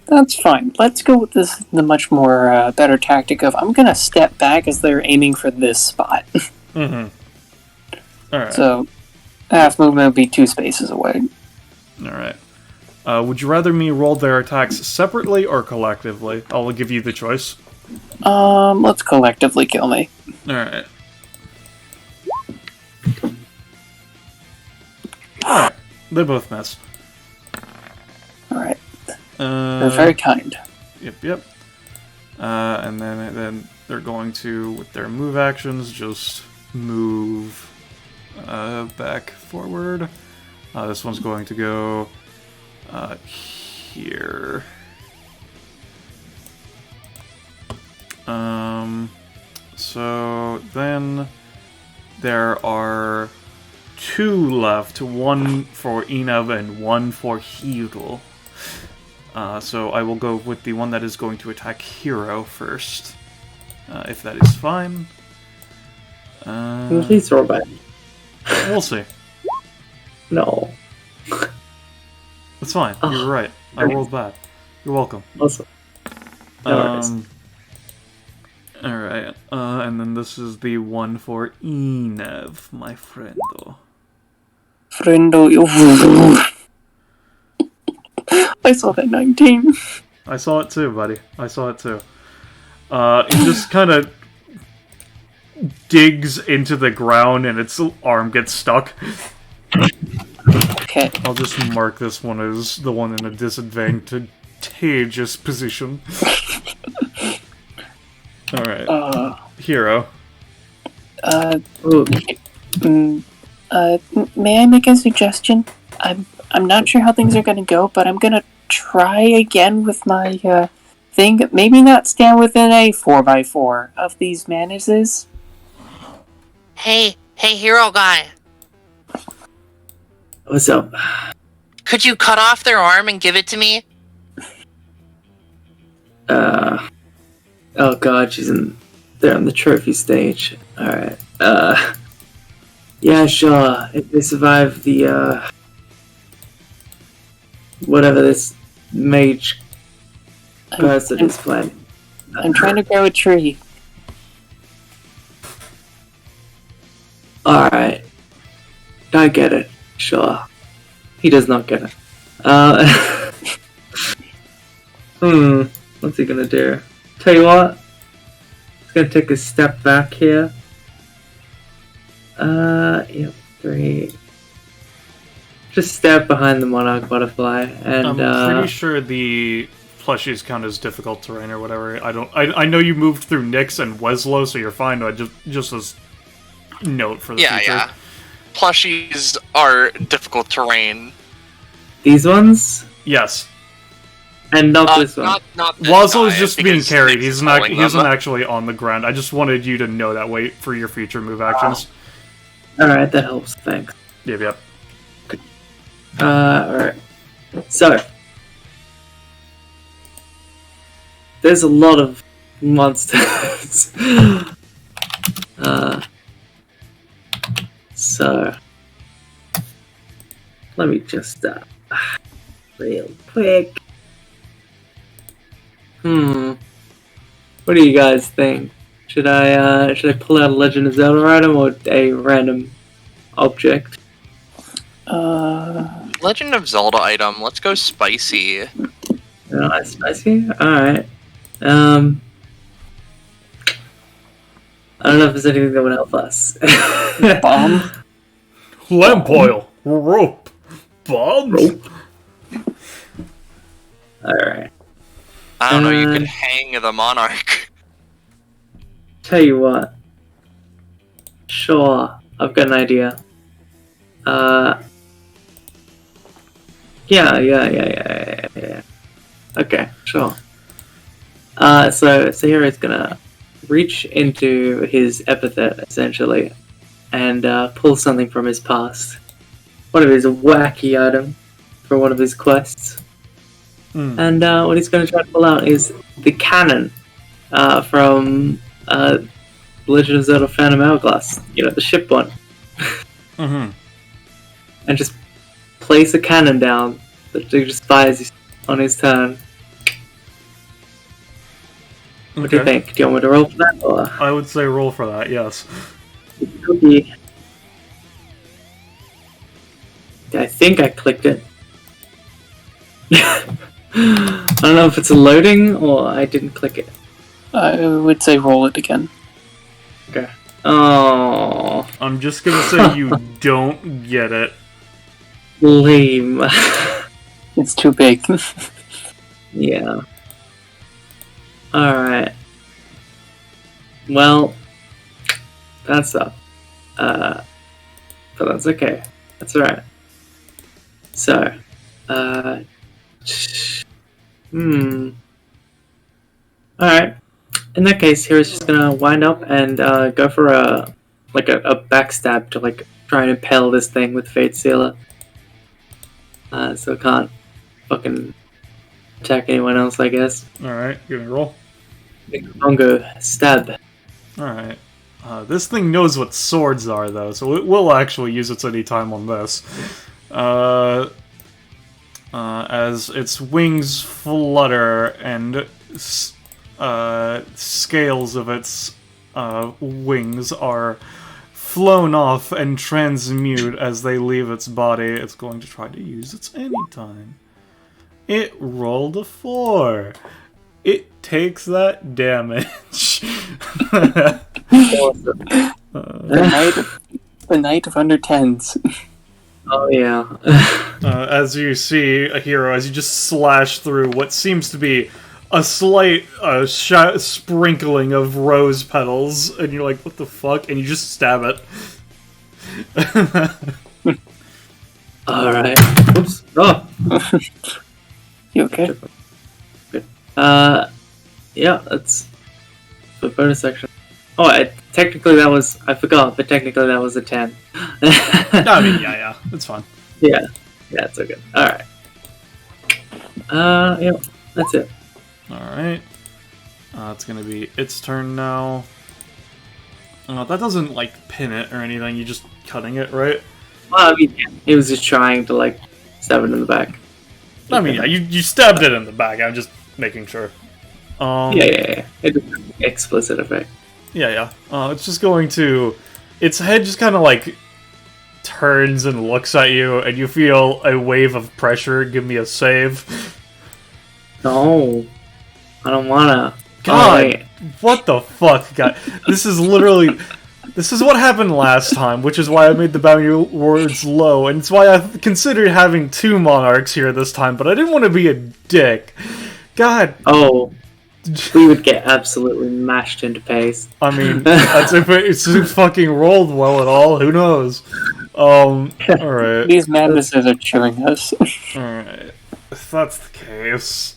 That's fine. Let's go with the much more better tactic of I'm gonna step back as they're aiming for this spot. Mm-hmm. Alright. So half movement would be 2 spaces away. Alright. Would you rather me roll their attacks separately or collectively? I'll give you the choice. Let's collectively kill me. Alright. Alright. They both miss. Alright. They're very kind. Yep. And then they're going to, with their move actions, just move back forward. This one's going to go here. So then there are 2 left, 1 for Inav and 1 for Hiro. So I will go with the one that is going to attack Hiro first, if that is fine. Please roll back. We'll see. No. It's fine. You're right. I rolled bad. You're welcome. Awesome. Alright. And then this is the one for Inav, my friendo. I saw that 19. I saw it too, buddy. I saw it too. It just kind of digs into the ground and its arm gets stuck. Okay. I'll just mark this one as the one in a disadvantageous position. Alright. Hiro. May I make a suggestion? I'm not sure how things are gonna go, but I'm gonna try again with my thing. Maybe not stand within a 4x4 of these manises. Hey, hero guy. What's up? Could you cut off their arm and give it to me? Oh god, they're on the trophy stage. Alright. Yeah, sure. If they survive the, whatever this mage person is playing. I'm trying to grow a tree. Alright. I get it. Sure. He does not get it. What's he gonna do? Tell you what. He's gonna take a step back here. Yep, 3. Just step behind the monarch butterfly, and I'm pretty sure the plushies count as difficult terrain or whatever. I know you moved through Nyx and Weslow, so you're fine. But just as note for the future. Yeah. Plushies are difficult terrain. these ones, Yes. and not this one. Not this Wazzo is guy, just being because carried. Nick's He's not. pulling He isn't them. actually on the ground. I just wanted you to know that way for your future move actions. Alright, that helps. Thanks. Yep. Alright. So, there's a lot of monsters. So, let me just, real quick. What do you guys think? Should I pull out a Legend of Zelda item or a random object? Legend of Zelda item. Let's go spicy. Spicy? Alright. I don't know if there's anything that would help us. Bomb? Lamp oil, rope, bombs. Rope. Alright. I don't know, you could hang the monarch. Tell you what. Sure, I've got an idea. Yeah. Okay, sure. So Hero's gonna reach into his epithet, essentially, and pull something from his past. One of his wacky item for one of his quests. And what he's gonna try to pull out is the cannon from Legend of Zelda Phantom Hourglass. You know, the ship one. Mm-hmm. And just place a cannon down that he just fires on his turn. What do you think? Do you want me to roll for that? Or? I would say roll for that, yes. Okay. I think I clicked it. I don't know if it's a loading or I didn't click it. I would say roll it again. Okay. Oh, I'm just gonna say you don't get it. lame. It's too big. Yeah. Alright. Well, that's up. But that's okay. That's alright. So, Alright. In that case, Hero's just gonna wind up and go for a backstab to like try and impale this thing with Fate Sealer. So it can't fucking attack anyone else, I guess. Alright, give me a roll. Bongo, stab. Alright. This thing knows what swords are, though, so it will actually use its any time on this. As its wings flutter and scales of its wings are flown off and transmute as they leave its body, it's going to try to use its anytime. It rolled a 4. It takes that damage. The Knight of Under 10s. Oh yeah. As you see a hero, as you just slash through what seems to be a slight sprinkling of rose petals, and you're like, what the fuck? And you just stab it. Alright. Oops. Oh! You okay? Good. Yeah, that's the bonus section. Oh, technically that was... I forgot, but technically that was a 10. I mean, yeah, it's fine. Yeah, it's okay. Alright. Yeah, that's it. Alright. It's gonna be its turn now. That doesn't, like, pin it or anything, you're just cutting it, right? Well, I mean, it was just trying to, like, stab it in the back. I mean, yeah, you stabbed it in the back, I'm just making sure. Yeah. It is an explicit effect. Yeah. It's just going to... Its head just kind of, like, turns and looks at you, and you feel a wave of pressure. Give me a save. No. I don't wanna. God, what the fuck, guy? This is literally... This is what happened last time, which is why I made the bounty rewards low, and it's why I considered having 2 monarchs here this time, but I didn't want to be a dick. God. Oh. We would get absolutely mashed into paste. I mean, that's if it's fucking rolled well at all, who knows? Alright. These madnesses are cheering us. Alright. If that's the case,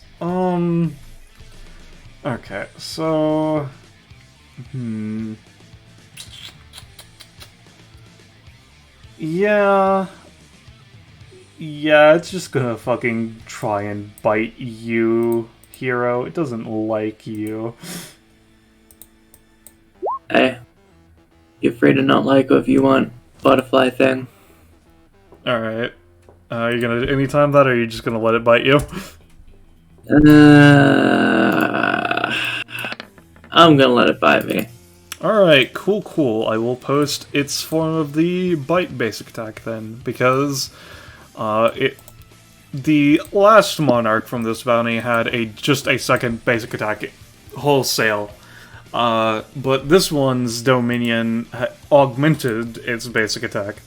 okay, so... Yeah, it's just gonna fucking try and bite you, Hero. It doesn't like you. Hey. You're free to not like or if you want butterfly thing. Alright. You gonna anytime that, or are you just gonna let it bite you? I'm gonna let it bite me. Alright, cool. I will post its form of the bite basic attack then, because the last monarch from this bounty had just a second basic attack wholesale. But this one's Dominion augmented its basic attack.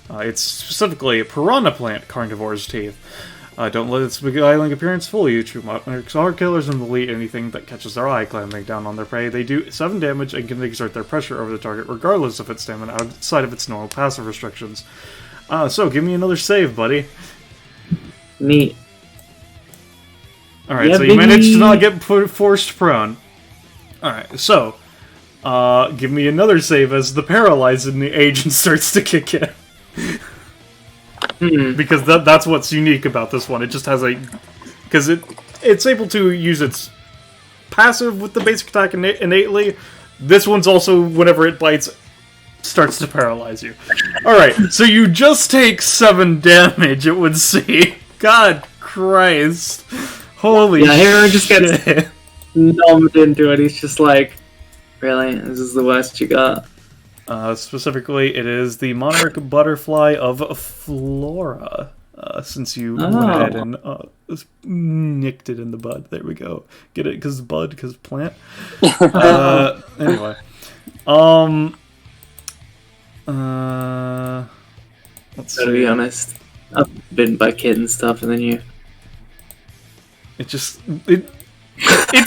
It's specifically Piranha Plant Carnivore's Teeth. Don't let its beguiling appearance fool you. True monarchs are killers and will eat anything that catches their eye, clamping down on their prey. They do 7 damage and can exert their pressure over the target regardless of its stamina outside of its normal passive restrictions. So, give me another save, buddy. Neat. Alright, Yeah, so you managed to not get forced prone. Alright, so, give me another save as the paralyzing agent starts to kick in. Because that's what's unique about this one. It just has a... Because it's able to use its passive with the basic attack innately. This one's also, whenever it bites, starts to paralyze you. Alright, so you just take 7 damage, it would seem. God Christ. Holy shit. Hero just gets numbed into it. He's just like, really? This is the worst you got? Specifically, it is the monarch butterfly of Flora. Since you went ahead and nicked it in the bud. There we go. Get it? Because bud, because plant. Anyway. Let's see. To be honest, I've been bitten by kids and stuff, and then you... It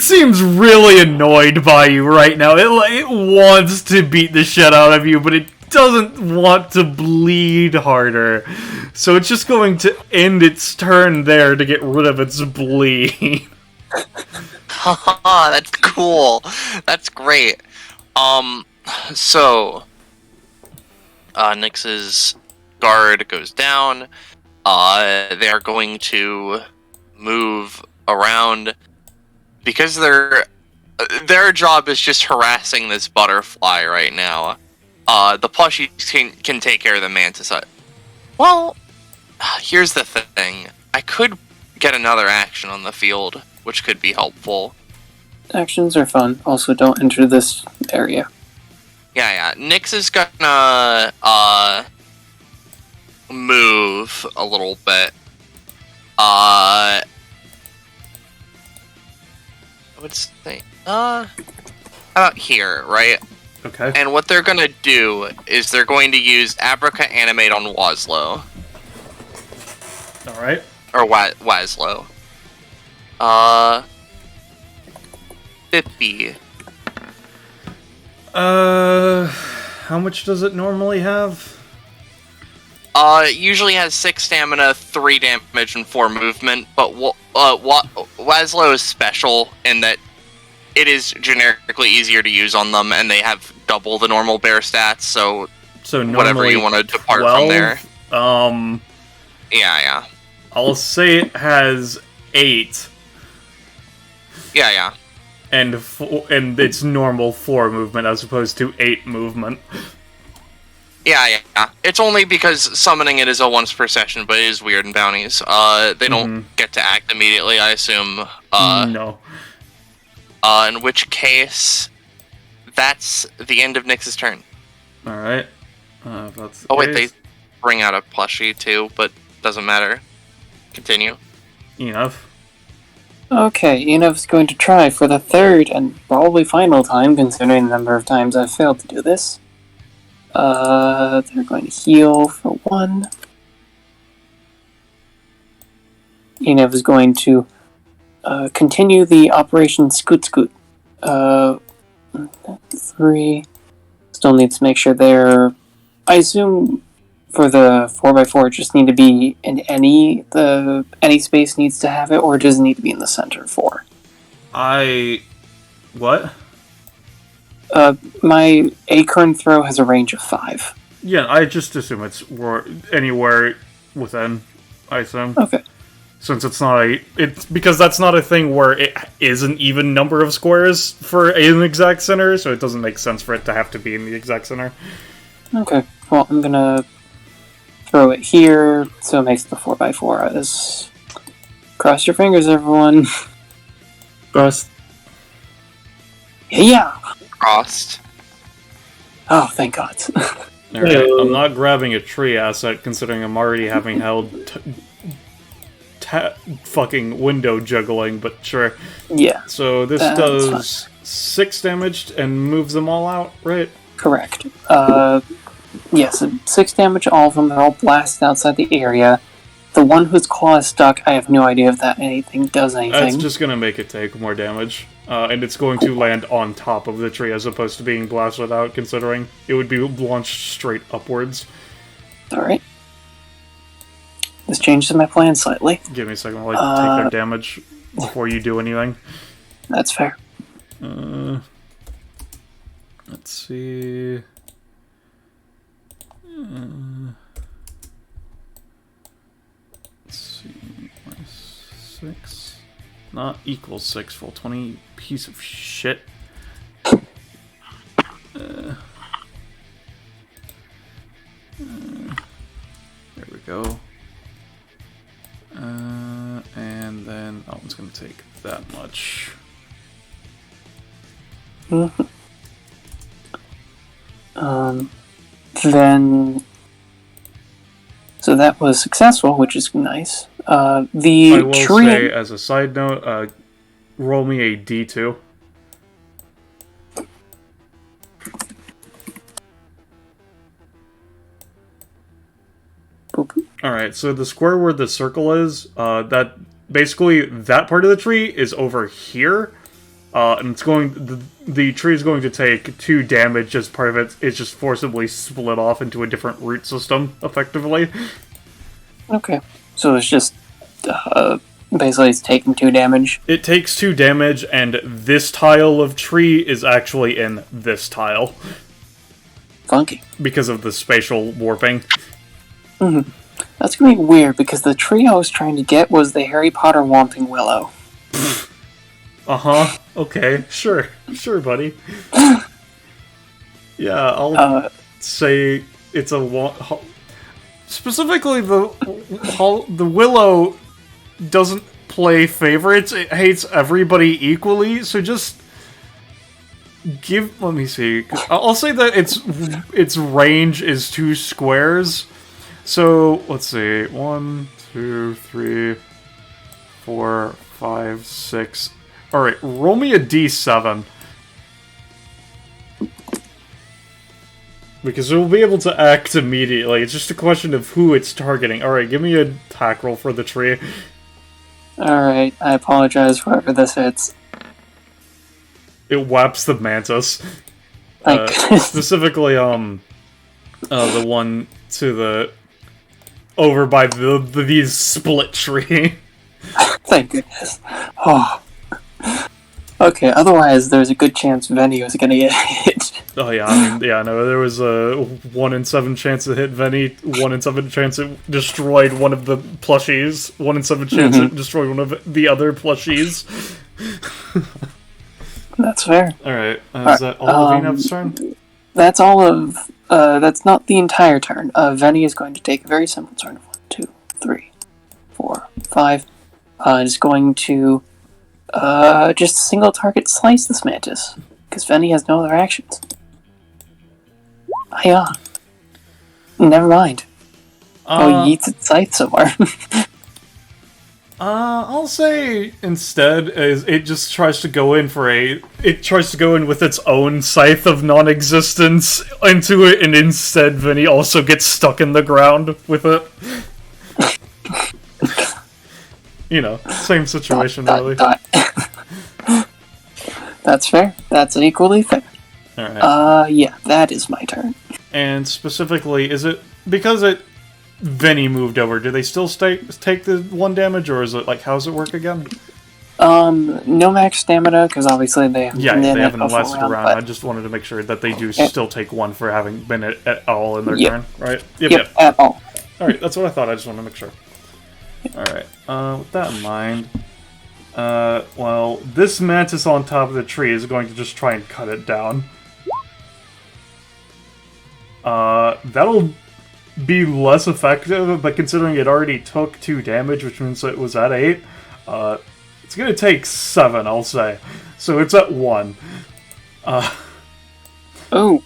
seems really annoyed by you right now. It wants to beat the shit out of you, but it doesn't want to bleed harder. So it's just going to end its turn there to get rid of its bleed. Haha, that's cool. That's great. So Nyx's guard goes down. They are going to move around because their job is just harassing this butterfly right now. The plushies can take care of the mantis. Well, here's the thing. I could get another action on the field, which could be helpful. Actions are fun. Also, don't enter this area. Yeah. Nyx is gonna move a little bit. What's the how about here, right? Okay. And what they're gonna do is they're going to use Abraca Animate on Waslow. Alright. Or Waslow. 50. How much does it normally have? It usually has 6 stamina, 3 damage, and 4 movement, but Waslow is special in that it is generically easier to use on them, and they have double the normal bear stats, so whatever you want to depart 12? from there. Yeah. I'll say it has 8. Yeah. And it's normal 4 movement as opposed to 8 movement. Yeah. It's only because summoning it is a once per session, but it is weird in bounties. They don't get to act immediately, I assume. No. In which case, that's the end of Nyx's turn. Alright. Wait, they bring out a plushie too, but doesn't matter. Continue. Enough. Okay, Enof's going to try for the 3rd and probably final time, considering the number of times I've failed to do this. They're going to heal for 1. Enov is going to continue the Operation Scoot Scoot. 3. Still needs to make sure they're... I assume for the 4x4 it just need to be in any space needs to have it, or does it need to be in the center 4? What? My acorn throw has a range of 5. Yeah, I just assume it's anywhere within, I assume. Okay. Since it's not it's because that's not a thing where it is an even number of squares for an exact center, so it doesn't make sense for it to have to be in the exact center. Okay, well, I'm gonna throw it here, so it makes the 4x4 Cross your fingers, everyone. Crossed. Yeah! Crossed. Oh, thank God. Alright, I'm not grabbing a tree asset, considering I'm already having held fucking window juggling, but sure. Yeah. So this That's does 6 damage and moves them all out, right? Correct. Yes, 6 damage, all of them. They're all blasted outside the area. The one whose claw is stuck, I have no idea if that anything does anything. That's just gonna make it take more damage. And it's going to land on top of the tree as opposed to being blasted out, considering it would be launched straight upwards. Alright. This changes my plan slightly. Give me a second while I take their damage before you do anything. That's fair. Let's see... let's see... minus 6... Not equals 6, full 20, piece of shit. There we go. And then that one's going to take that much. Then... So that was successful, which is nice. I will say, as a side note, roll me a D2. Alright, so the square where the circle is, that basically that part of the tree is over here. And it's going, the tree is going to take 2 damage as part of it. It's just forcibly split off into a different root system, effectively. Okay. So it's just, basically it's taking 2 damage. It takes 2 damage, and this tile of tree is actually in this tile. Funky. Because of the spatial warping. Mm-hmm. That's gonna be weird, because the tree I was trying to get was the Harry Potter Whomping Willow. Uh-huh. Okay. Sure, buddy. Yeah, I'll say it's a... Specifically, the Willow doesn't play favorites. It hates everybody equally, so just... let me see. I'll say that its range is 2 squares. So, let's see. 1, 2, 3, 4, 5, 6... Alright, roll me a d7. Because it will be able to act immediately. It's just a question of who it's targeting. Alright, give me a attack roll for the tree. Alright, I apologize for whoever this hits. It whaps the mantis. Thank goodness. Specifically, the one to the... over by the split tree. Thank goodness. Oh. Okay, otherwise there's a good chance Venny was gonna get hit. Oh yeah, I mean, yeah, no, there was a 1 in 7 chance it hit Venny, 1 in 7 chance it destroyed one of the plushies, 1 in 7 chance it destroyed one of the other plushies. That's fair. Alright, is that all of Enav's turn? That's all of, that's not the entire turn. Venny is going to take a very simple turn of 1, 2, 3, 4, 5. Is going to just single target slice this mantis, because Venny has no other actions. Hiya. Never mind. Oh, he yeets its scythe somewhere. I'll say instead is it just tries to go in with its own scythe of non-existence into it, and instead Venny also gets stuck in the ground with it. You know, same situation, really. That's fair. That's equally fair. Alright. Yeah, that is my turn. And specifically, is it... because Venny moved over, do they still take the 1 damage, or is it, like, how does it work again? No max stamina, because obviously they haven't lasted around. I just wanted to make sure that they do still take 1 for having been at all in their turn, right? Yep, at all. Alright, that's what I thought, I just wanted to make sure. Alright, with that in mind... well, this mantis on top of the tree is going to just try and cut it down. That'll be less effective, but considering it already took 2 damage, which means it was at 8, it's gonna take 7, I'll say. So it's at 1. Oh.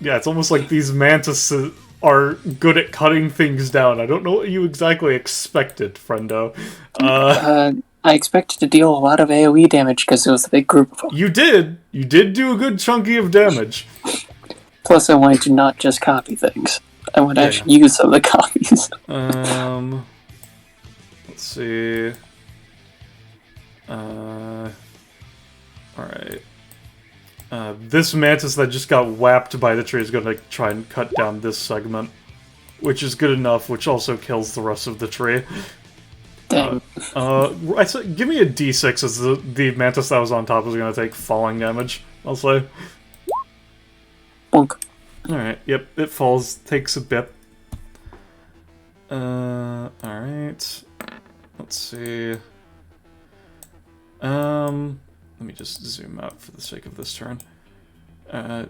Yeah, it's almost like these mantises are good at cutting things down. I don't know what you exactly expected, friendo. I I expected to deal a lot of AoE damage because it was a big group of them. You did. You did do a good chunky of damage. Plus, I wanted to not just copy things. I want to Yeah. actually use some of the copies. Let's see. Alright. This mantis that just got whapped by the tree is gonna try and cut down this segment. Which is good enough, which also kills the rest of the tree. Dang. I said, give me a d6 as the mantis that was on top is gonna take falling damage, I'll say. Bonk. Alright, yep, it falls, takes a bit. Alright. Let's see. Let me just zoom out for the sake of this turn.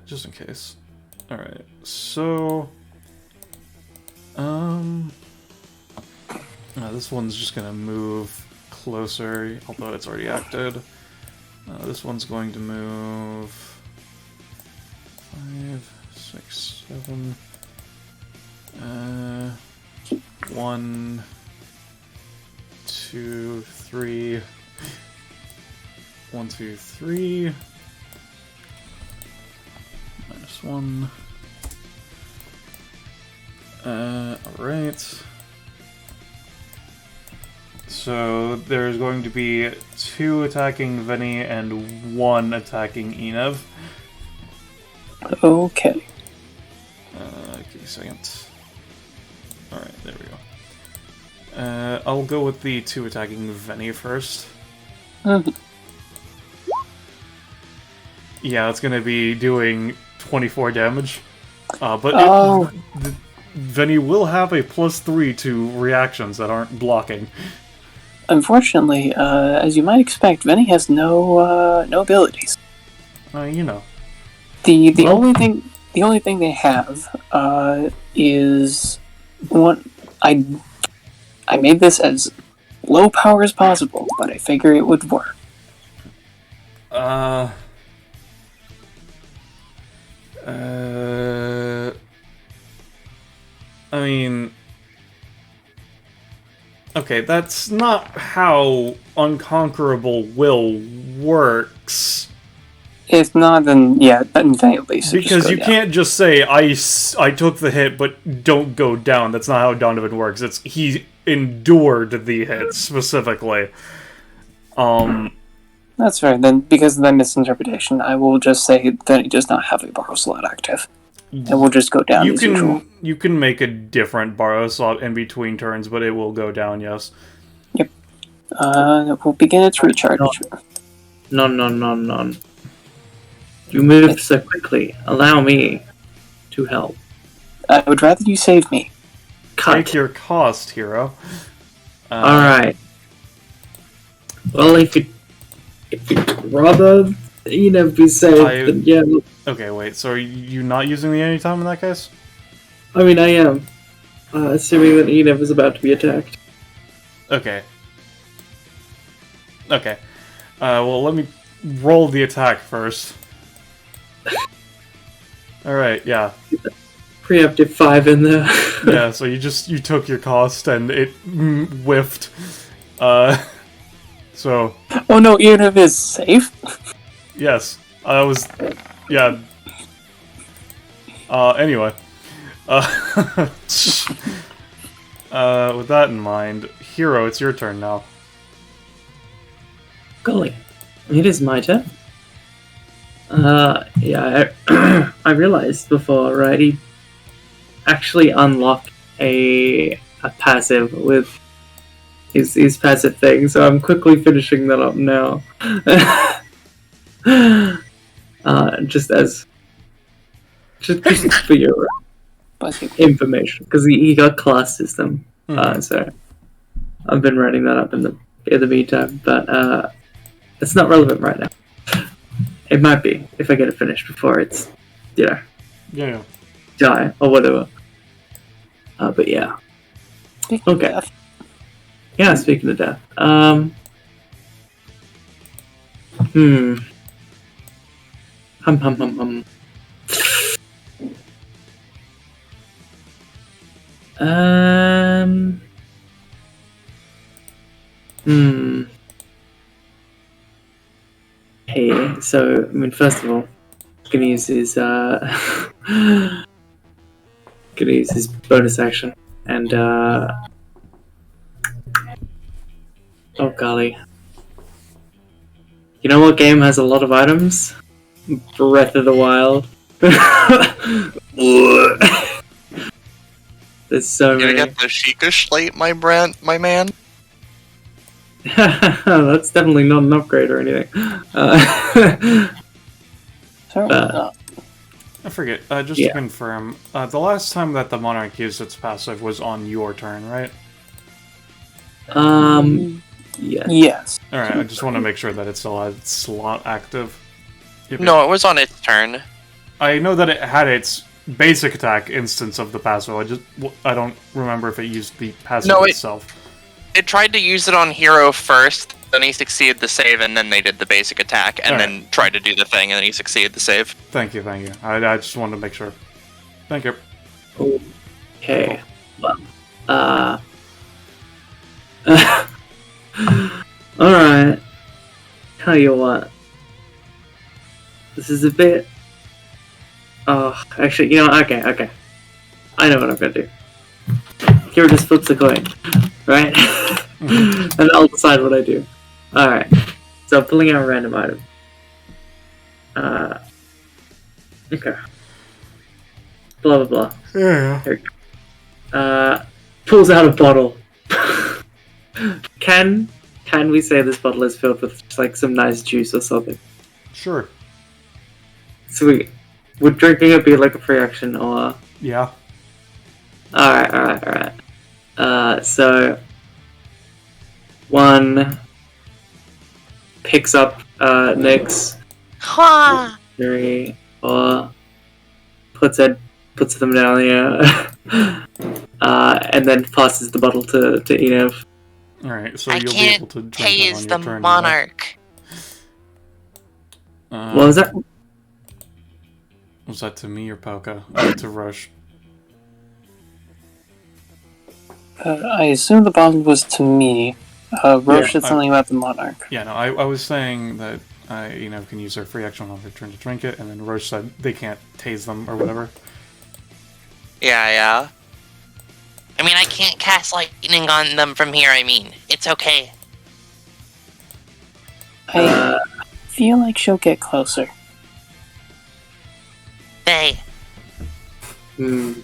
Just in case. Alright, so... this one's just gonna move closer, although it's already acted. This one's going to move... 5, 6, 7... 1, 2, 3... 1, 2, 3... -1... alright. So there's going to be 2 attacking Vinny and 1 attacking Enev. Okay. Give me a second. Alright, there we go. I'll go with the 2 attacking Vinny first. Yeah, it's gonna be doing 24 damage. But Vinny will have a +3 to reactions that aren't blocking. Unfortunately, as you might expect, Vinny has no abilities. You know. The only thing they have is one. I made this as low power as possible, but I figure it would work. I mean... Okay, that's not how Unconquerable Will works. If not, then yeah, then at least. Because you can't just say, I took the hit, but don't go down. That's not how Donovan works. It's, he endured the hit, specifically. That's fair, then, because of that misinterpretation, I will just say that he does not have a borrow slot active. And we'll just go down as usual. You can make a different borrow slot in between turns, but it will go down, yes. Yep. We'll begin its recharge. No. You moved so quickly. Allow me to help. I would rather you save me. Take your cost, hero. Alright. Well, if you'd rather be saved, then yeah. Okay, wait, so are you not using the anytime in that case? I mean, I am. Assuming that Enev is about to be attacked. Okay. Okay. Well, let me roll the attack first. Alright, yeah. Preemptive 5 in there. Yeah, so you took your cost and it whiffed. So... Oh no, Enev is safe? Yes. Yeah. Anyway. With that in mind, Hero, it's your turn now. Golly. It is my turn. Yeah, I realized before, right, he actually unlocked a passive with his passive thing, so I'm quickly finishing that up now. Just for your information, because he got class system, so I've been writing that up in the meantime, but it's not relevant right now. It might be if I get it finished before it's Yeah. die or whatever. But yeah. Okay. Yeah, speaking of death. here. So, I mean, first of all, gonna use his gonna use his bonus action, and oh golly, you know what game has a lot of items? Breath of the Wild. There's so You gonna many. get the Sheikah slate, my man? That's definitely not an upgrade or anything. Certainly not. I forget. Just Yeah. to confirm, the last time that the Monarch used its passive was on your turn, right? Yeah. Yes. Alright, I just want to make sure that it still had its slot active. Yep, No, it was on its turn. I know that it had its basic attack instance of the passive. I don't remember if it used the passive No, it- itself. It tried to use it on Hero first, then he succeeded the save, and then they did the basic attack, and Alright. then tried to do the thing, and then he succeeded the save. Thank you, thank you. I just wanted to make sure. Thank you. Okay. Well, alright. Tell you what. This is a bit... Oh, actually, you know, okay. I know what I'm gonna do. Kira just flips a coin, right? And I'll decide what I do. Alright. So, pulling out a random item. Okay. Blah, blah, blah. Yeah. Pulls out a bottle. Can we say this bottle is filled with just, like, some nice juice or something? Sure. Sweet. Would drinking it be like a free action or... Yeah. Alright. So... One... Picks up, Nick's... Ha! 3, 4... Puts them down here. And then passes the bottle to Enev. Alright, so I you'll be can't able to drink it taste on the your turn. monarch. Right? What was that? Was that to me or Palka? To Rush. I assume the bottle was to me. Roche said something about the Monarch. Yeah, no, I was saying that can use their free action on their turn to drink it, and then Roche said they can't tase them or whatever. Yeah. I mean, I can't cast lightning on them from here, It's okay. I feel like she'll get closer. They. Well,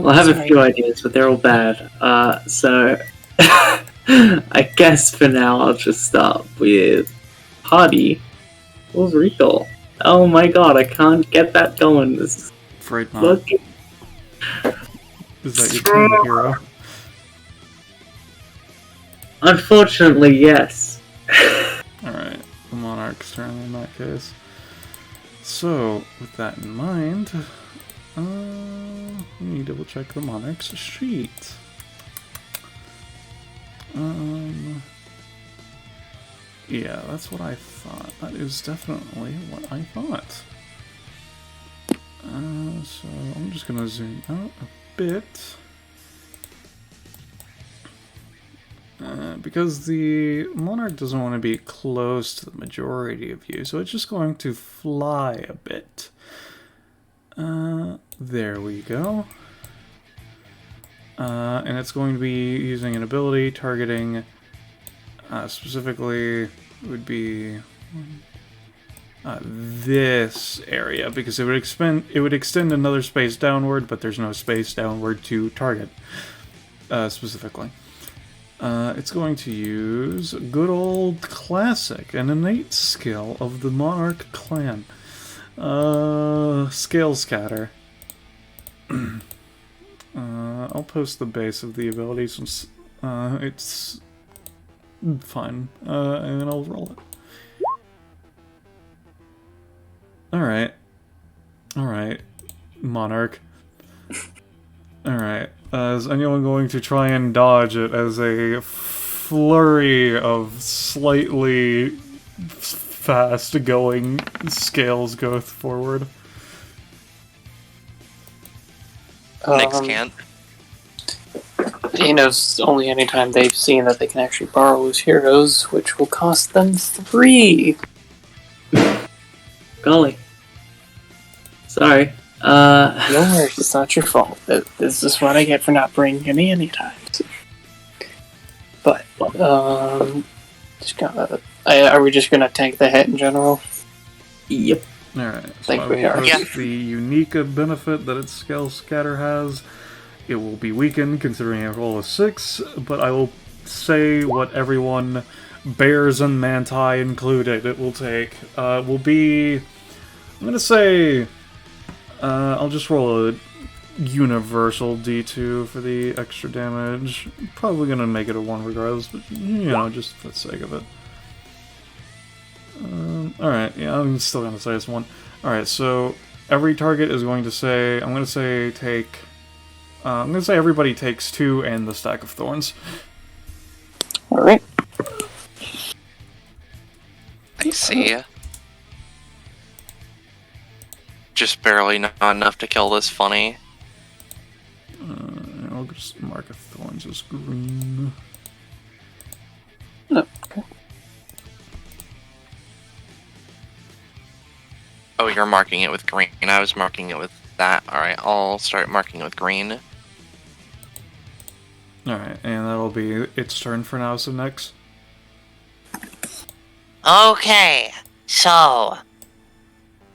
I have a few ideas, but they're all bad. So I guess for now I'll just start with Hardy or Regal. Oh my god, I can't get that going. This is Afraid not. looking... Is that your turn, hero? Unfortunately, yes. Alright, the Monarch's turn in that case. So, with that in mind, let me double check the Monarch's sheet. Yeah, that's what I thought. That is definitely what I thought. So I'm just gonna zoom out a bit. Because the Monarch doesn't want to be close to the majority of you, so it's just going to fly a bit. There we go. And it's going to be using an ability targeting, specifically, would be this area, because it would extend another space downward, but there's no space downward to target, specifically. It's going to use a good old classic, an innate skill of the Monarch clan. Scale Scatter. I'll post the base of the ability since it's fun, and then I'll roll it. Alright, Monarch. Alright, is anyone going to try and dodge it as a flurry of slightly fast-going scales go forward? Nyx can't. He knows only anytime they've seen that they can actually borrow his heroes, which will cost them 3. Golly. Sorry. No worries, it's not your fault. This is what I get for not bringing any anytime. But, just gotta... Are we just gonna tank the hit in general? Yep. Alright, so Think I we will are. post Yeah. the unique benefit that its scale scatter has. It will be weakened considering a roll of 6, but I will say what everyone, bears and manti included, it will take. Will be... I'm gonna say... I'll just roll a universal D2 for the extra damage. Probably gonna make it a 1 regardless, but, you know, just for the sake of it. Alright, yeah, I'm still gonna say it's 1. Alright, so every target is going to say... I'm gonna say take... I'm gonna say everybody takes 2 and the stack of thorns. Alright. I see. Just barely not enough to kill this funny. I'll just mark a thorns as green. Oh, okay. Oh, you're marking it with green. I was marking it with that. Alright, I'll start marking it with green. Alright, and that'll be its turn for now, so next. Okay, so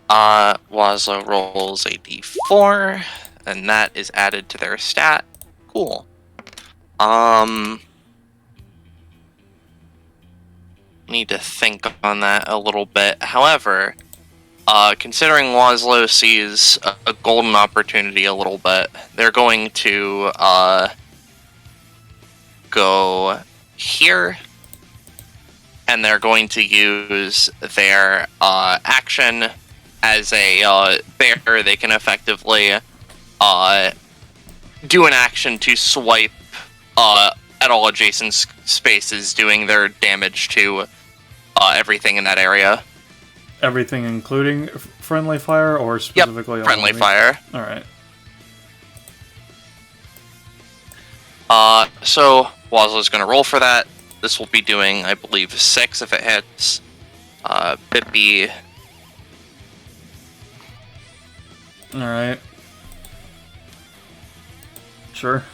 Wazla rolls a d4, and that is added to their stat. Cool. Need to think on that a little bit. However, considering Wazlo sees a golden opportunity a little bit, they're going to go here, and they're going to use their action as a bear. They can effectively do an action to swipe at all adjacent spaces, doing their damage to everything in that area. Everything including friendly fire, or specifically all Friendly enemies? fire. Alright. So Wazla's going to roll for that. This will be doing, I believe, 6 if it hits. Bippy. Alright. Sure.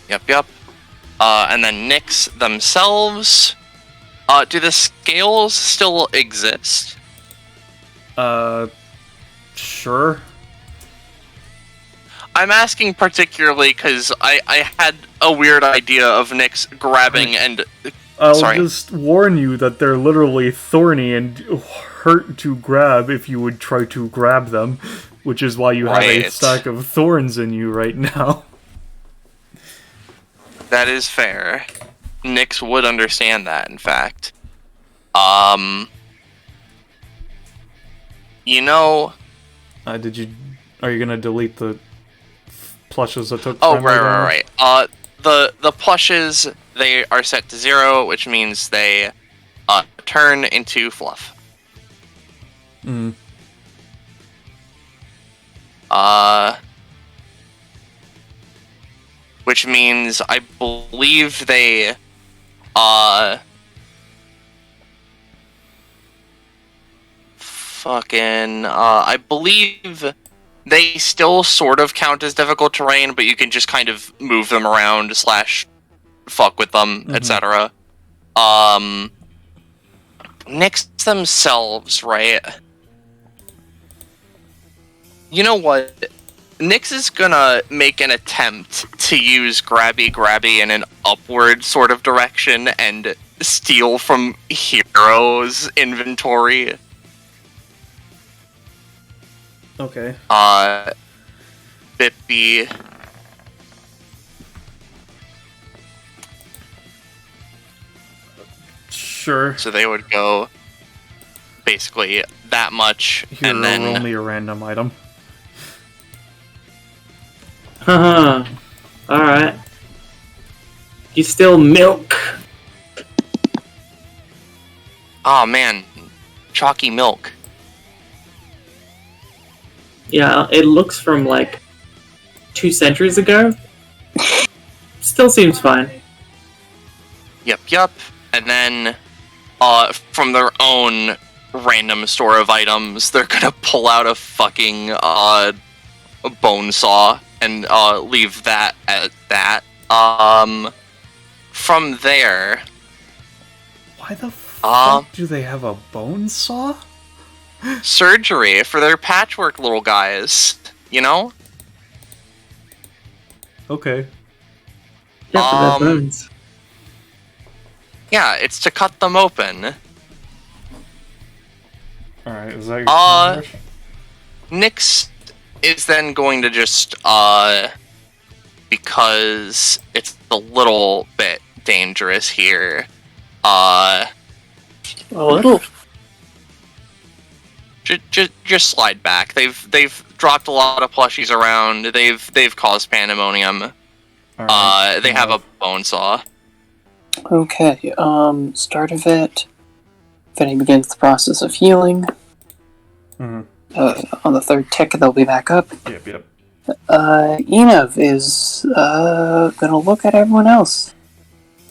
Yep. And then Nyx themselves. Do the scales still exist? Sure. I'm asking particularly because I had a weird idea of Nyx grabbing and... I'll Sorry. just warn you that they're literally thorny and hurt to grab if you would try to grab them, which is why you have a Right. stack of thorns in you right now. That is fair. Nyx would understand that, in fact. You know... Are you gonna delete the plushes that took Oh, friendly right. damage? The plushes, they are set to 0, which means they turn into fluff. Mm. Which means I believe they I believe they still sort of count as difficult terrain, but you can just kind of move them around / fuck with them, etc. Nyx themselves, right? You know what? Nyx is gonna make an attempt to use grabby in an upward sort of direction and steal from Hero's inventory. Okay. Bippy. Sure. So they would go basically that much, Here, and then roll me a random item. Haha. Alright. You still milk. oh man, chalky milk. Yeah, it looks from like 2 centuries ago. Still seems fine. Yep. And then, from their own random store of items, they're gonna pull out a fucking, a bone saw and, leave that at that. From there... Why the fuck do they have a bone saw? Surgery for their patchwork little guys, you know? Okay. Yeah, for their bones. Yeah, it's to cut them open. Alright, is that your turn, Rush? Nyx is then going to just, because it's a little bit dangerous here, A little. just slide back. They've dropped a lot of plushies around. They've caused pandemonium. Alright, They have a bone saw. Okay, start of it. Fenny begins the process of healing. Mm-hmm. On the third tick, they'll be back up. Yep. Enev is, gonna look at everyone else.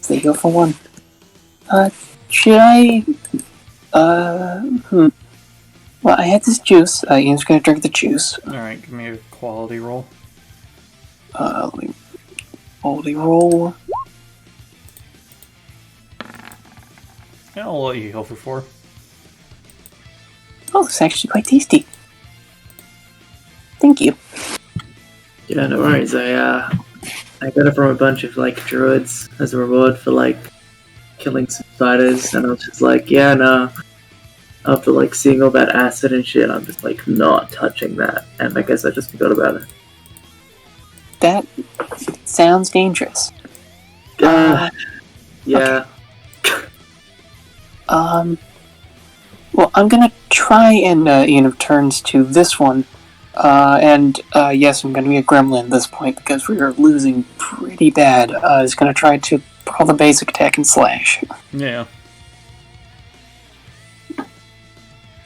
They go for one. Should I, Well, I had this juice. Ian's gonna drink the juice. Alright, give me a quality roll. Let me quality roll. Yeah, I'll let you heal for 4. Oh, it's actually quite tasty. Thank you. Yeah, no worries. I got it from a bunch of like druids as a reward for like killing some spiders, and I was just like, yeah, no. After like seeing all that acid and shit, I'm just like not touching that, and I guess I just forgot about it. That sounds dangerous. Yeah. Well, I'm gonna try and, turns to this one. Yes, I'm gonna be a gremlin at this point because we are losing pretty bad. Is gonna try to pull the basic attack and slash. Yeah.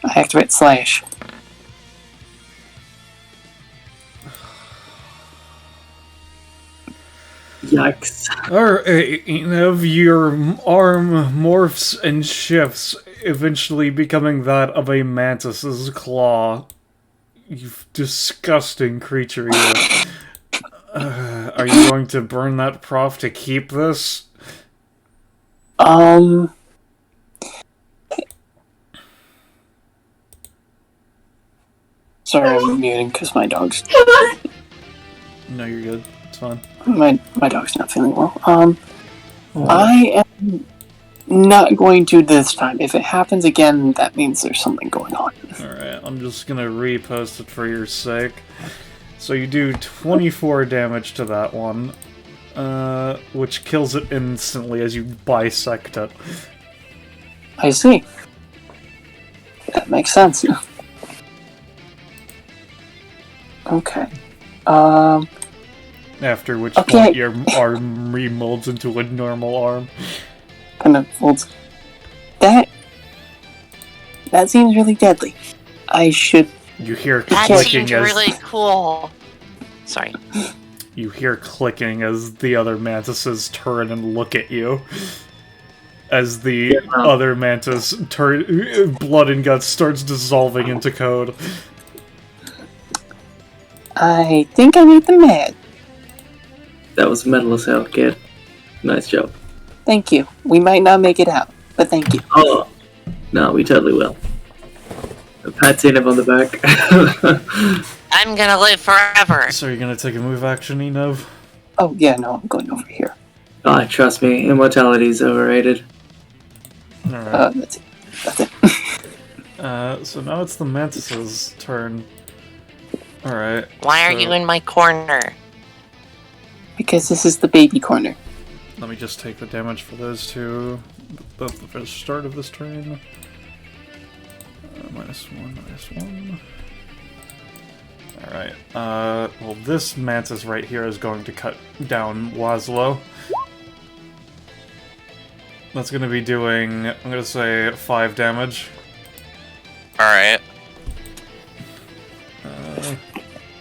I activate slash. Yikes. Alright, your arm morphs and shifts, eventually becoming that of a mantis's claw. You disgusting creature, you. Are you going to burn that prof to keep this? Sorry, I'm muting because my dog's... No, you're good. It's fine. My dog's not feeling well. I am not going to this time. If it happens again, that means there's something going on. Alright, I'm just gonna repost it for your sake. So you do 24 damage to that one, which kills it instantly as you bisect it. I see. That makes sense. Okay. After which point your arm remolds into a normal arm. Kind of folds. That seems really deadly. I should... You hear That clicking seems as... really cool. Sorry. You hear clicking as the other mantises turn and look at you. As the other mantis blood and guts starts dissolving into code. I think I made them mad. That was metal as hell, kid. Nice job. Thank you. We might not make it out, but thank you. Oh, no, we totally will. A pat him on the back. I'm gonna live forever. So you're gonna take a move action, Enov? Oh, yeah, no, I'm going over here. Oh, trust me, immortality is overrated. Alright. That's it. That's it. So now it's the mantis's turn. Alright. Why are you in my corner? Because this is the baby corner. Let me just take the damage for those two. The first start of this turn. -1. Alright. Well, this mantis right here is going to cut down Laszlo. That's going to be doing, I'm going to say, 5 damage. Alright.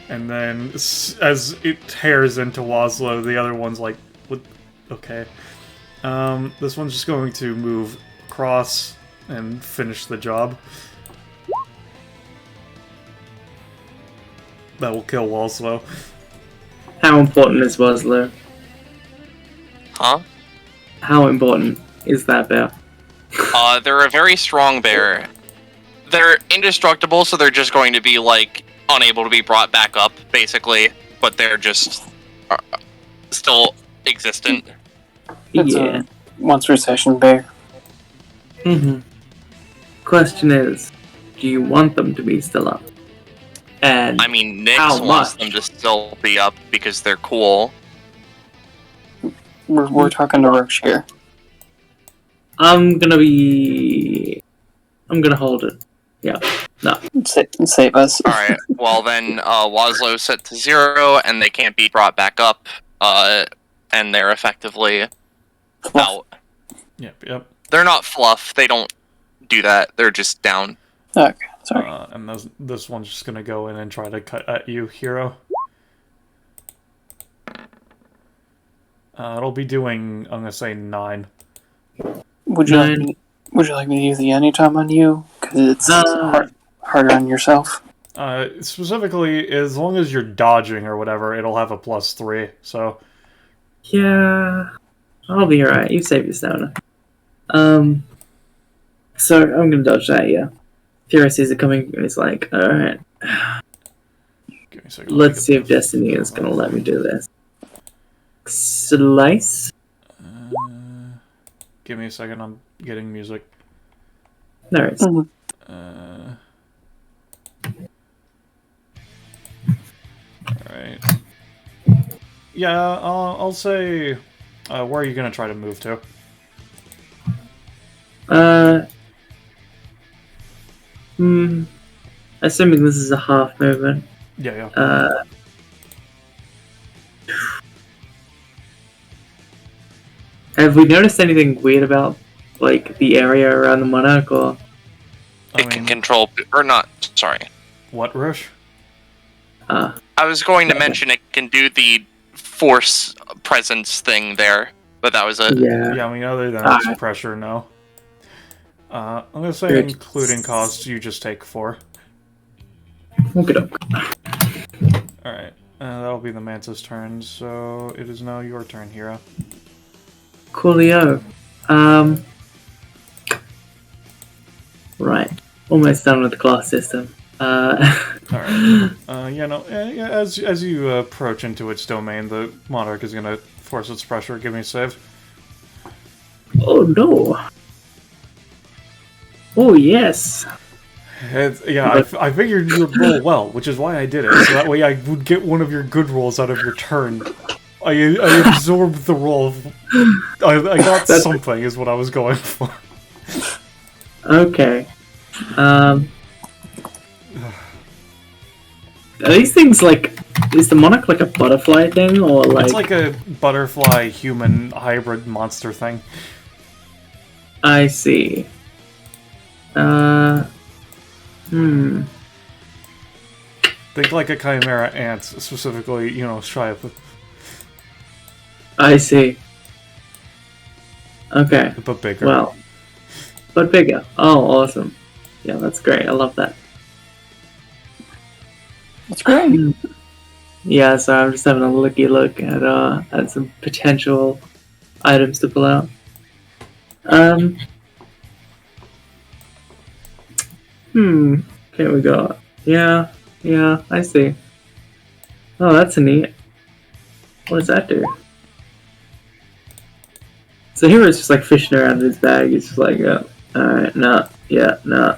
And then, as it tears into Laszlo, the other one's like Okay. This one's just going to move across and finish the job. That will kill Walslow. How important is Woslow? Huh? How important is that bear? They're a very strong bear. They're indestructible, so they're just going to be, like, unable to be brought back up, basically. But they're just still existent. It's Yeah. a once per session bear. Question is, do you want them to be still up? And I mean, Nyx How wants much? them to still be up because they're cool. We're talking to Roche here. I'm gonna hold it. Yeah. No. Save us. Alright, well then, Waslow's set to 0, and they can't be brought back up, and they're effectively out. Yep. They're not fluff, they don't do that, they're just down. Okay, sorry. And this one's just gonna go in and try to cut at you, Hero. It'll be doing, I'm gonna say 9. Would you like me to use the anytime on you? Because it's harder on yourself. Specifically, as long as you're dodging or whatever, it'll have a +3, so... Yeah. I'll be alright. You save your stamina. So I'm gonna dodge that, yeah. Fira sees it coming and he's like, alright. Give me a second. Let's see if Destiny is gonna let me do this. Slice? Give me a second, I'm getting music. No, it's Alright. Yeah, I'll say... where are you gonna try to move to? assuming this is a half movement. Yeah. Have we noticed anything weird about, like, the area around the monarch, or? It can control, or not, sorry. What, Rush? I was going to mention it can do the force presence thing there, but that was it. Yeah, I mean, other than its pressure, no. I'm gonna say, including costs, you just take 4. Look it up. Alright, that'll be the Mantis' turn, so it is now your turn, Hero. Coolio. Right. Almost done with the class system. Alright. As you approach into its domain, the Monarch is gonna force its pressure. Give me a save. Oh no. Oh yes. I figured you would roll well, which is why I did it. So that way I would get one of your good rolls out of your turn. I absorbed the roll. I got something, is what I was going for. Okay. Are these things like... Is the Monarch like a butterfly thing, or like... It's like a butterfly-human hybrid monster thing. I see. Think like a chimera ant, specifically, shy of... I see. Okay. But bigger. Well. But bigger. Oh, awesome. Yeah, that's great. I love that. That's great. Yeah, so I'm just having a looky look at some potential items to pull out. Okay, we got... Yeah, I see. Oh, that's neat. What does that do? So Hero's just like fishing around in his bag. He's just like, oh, alright, no, yeah, no.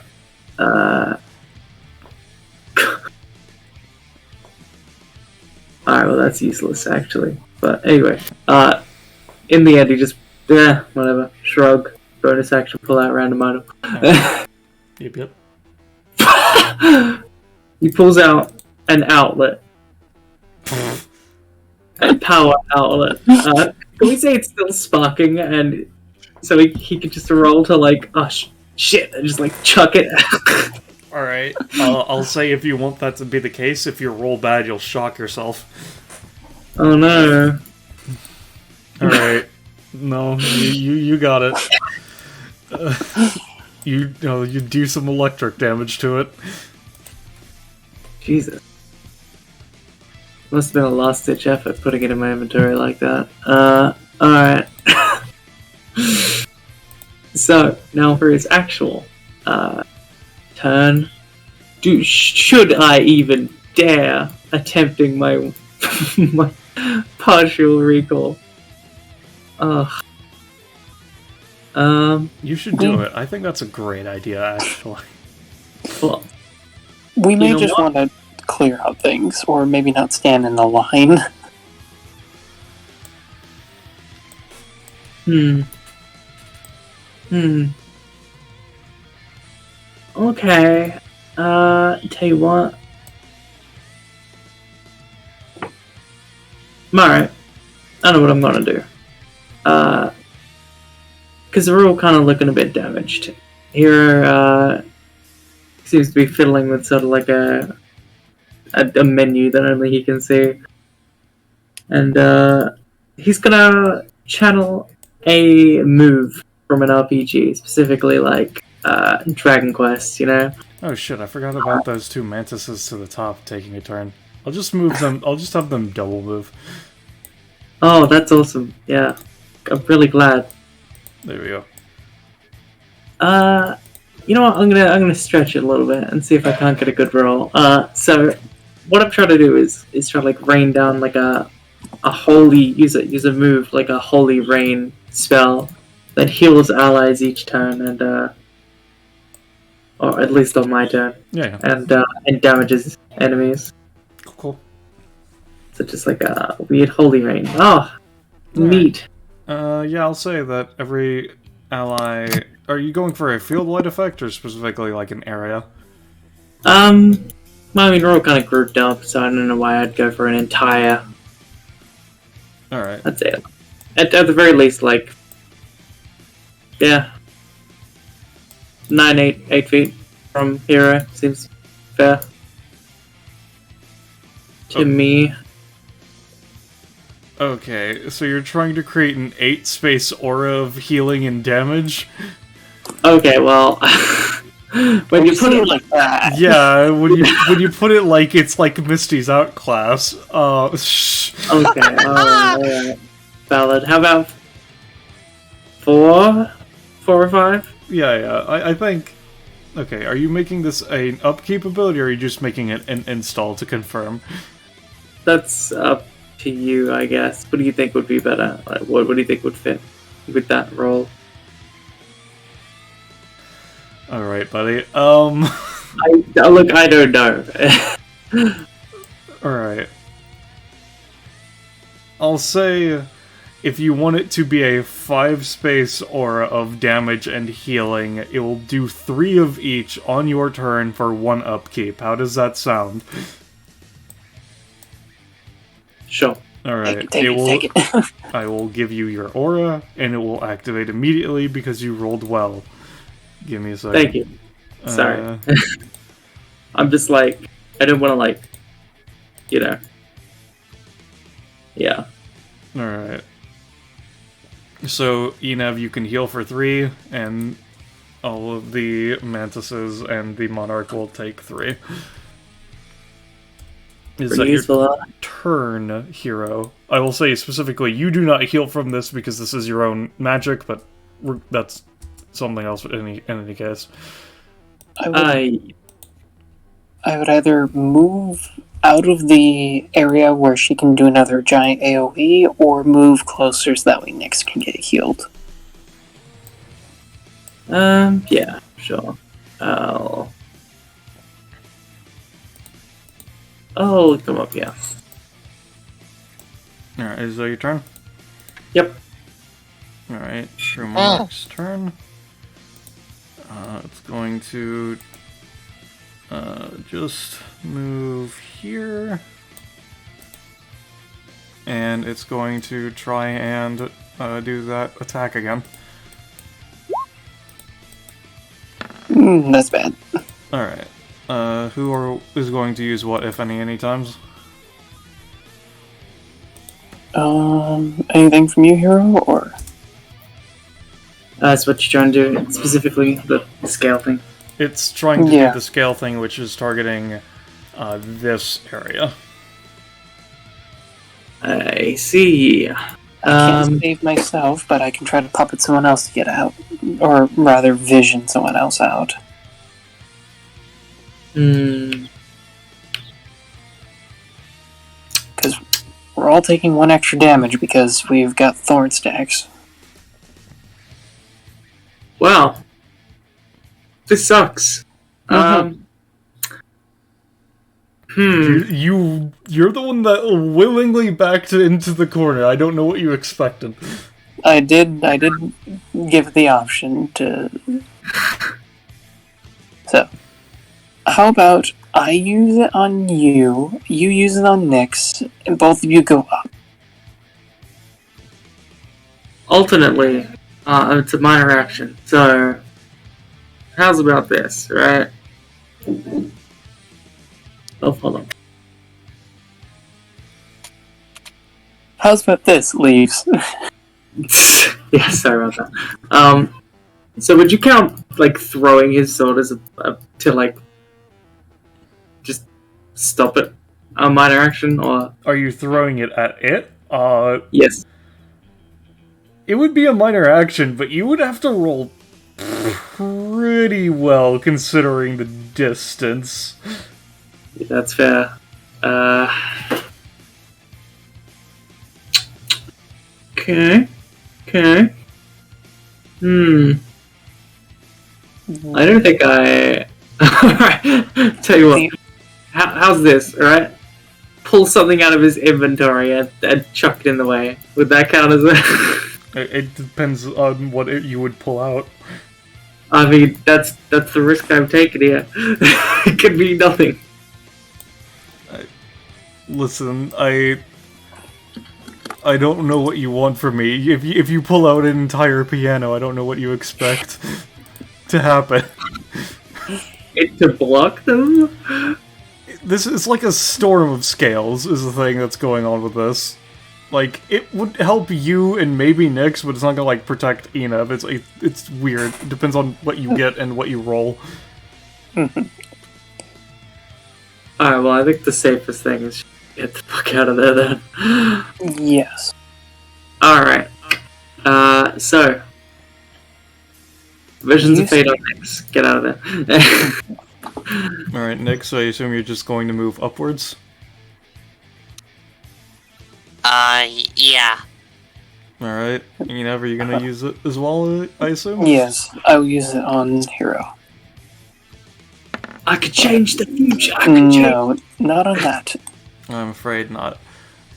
Alright, well that's useless actually. But anyway, in the end he just, whatever, shrug, bonus action, pull out random item. Yep. He pulls out an outlet. A power outlet. Can we say it's still sparking, and so he could just roll to like, oh shit, and just like chuck it. Alright, I'll say if you want that to be the case, if you roll bad, you'll shock yourself. Oh no. All right. No, you got it. You do some electric damage to it. Jesus. Must have been a last-ditch effort putting it in my inventory like that. Alright. So, now for his actual turn. Should I even dare attempting my my partial recall? Ugh. You should do it. I think that's a great idea, actually. Well, We may know just what? want to clear out things, or maybe not stand in the line. Okay. Tell you what. Alright. I know what I'm gonna do. Because they're all kind of looking a bit damaged. Here, seems to be fiddling with sort of like a menu that only he can see. And, he's gonna channel a move from an RPG, specifically like, Dragon Quest, you know? Oh shit, I forgot about those two mantises to the top taking a turn. I'll just move them, I'll just have them double move. Oh, that's awesome. Yeah. I'm really glad. There we go. You know what? I'm gonna stretch it a little bit and see if I can't get a good roll. So what I'm trying to do is try to like rain down like a holy use a move like a holy rain spell that heals allies each turn and or at least on my turn. Yeah. And damages enemies. Cool. So just like a weird holy rain. Oh, neat. Yeah, I'll say that every ally... Are you going for a field light effect, or specifically like an area? Well, I mean, we're all kind of grouped up, so I don't know why I'd go for an entire... Alright. That's it. At the very least, like... Yeah. 8 feet from Hero seems fair. To me. Okay, so you're trying to create an 8-space aura of healing and damage? Okay, well... when you put it like that. Yeah, when you put it like it's like Misty's outclass. Okay, alright. Valid. How about... 4? 4 or 5? Yeah, I think... Okay, are you making this an upkeep ability, or are you just making it an install to confirm? That's up to you, I guess. What do you think would be better? Like, what do you think would fit with that role? Alright, buddy. Look, I don't know. Alright. I'll say, if you want it to be a 5-space aura of damage and healing, it will do 3 of each on your turn for 1 upkeep. How does that sound? Sure. Alright, Take it. I will give you your aura, and it will activate immediately because you rolled well. Give me a second. Thank you. Sorry. I'm just like, I don't want to like, you know. Yeah. Alright. So, Enev, you can heal for 3, and all of the Mantises and the Monarch will take 3. Is that your turn, Hero? I will say specifically, you do not heal from this because this is your own magic, but that's something else in any case. I would either move out of the area where she can do another giant AoE, or move closer so that way Nyx can get healed. Yeah, sure. I'll come up, yeah. Alright, is that your turn? Yep. Alright, True Monarch's turn. It's going to just move here. And it's going to try and do that attack again. That's bad. Alright. Who is going to use what, if any times? Anything from you, Hero, or? That's what you're trying to do, specifically the scale thing. It's trying to Yeah. do the scale thing, which is targeting this area. I see. I can't save myself, but I can try to puppet someone else to get out. Or rather, vision someone else out. Hmm. Because we're all taking 1 extra damage because we've got thorn stacks. Wow. This sucks. You're the one that willingly backed into the corner. I don't know what you expected. I did give the option to... So, how about I use it on you, you use it on Nyx, and both of you go up. Alternately, it's a minor action. So, how's about this, right? Oh, hold on. How's about this, Leaves? Yeah, sorry about that. So would you count, like, throwing his sword as to, like, just stop it? A minor action, or... Are you throwing it at it? Yes. It would be a minor action, but you would have to roll pretty well considering the distance. Yeah, that's fair. Okay. I don't think I... Alright, tell you what. How's this, alright? Pull something out of his inventory and chuck it in the way. Would that count as a... It depends on what you would pull out. I mean, that's the risk I'm taking here. It could be nothing. Listen, I don't know what you want from me. If you pull out an entire piano, I don't know what you expect to happen. To block them? This is like a storm of scales is the thing that's going on with this. Like, it would help you and maybe Nyx, but it's not gonna, like, protect Enev. It's weird. It depends on what you get and what you roll. Alright, well, I think the safest thing is get the fuck out of there then. Yes. Alright. So. Visions of Fate on Nyx. Get out of there. Alright, Nyx, so I assume you're just going to move upwards? Yeah. Alright. Enev, are you gonna use it as well, I assume? Yes, I will use it on Hero. I could change the future. I could change. No, not on that. I'm afraid not.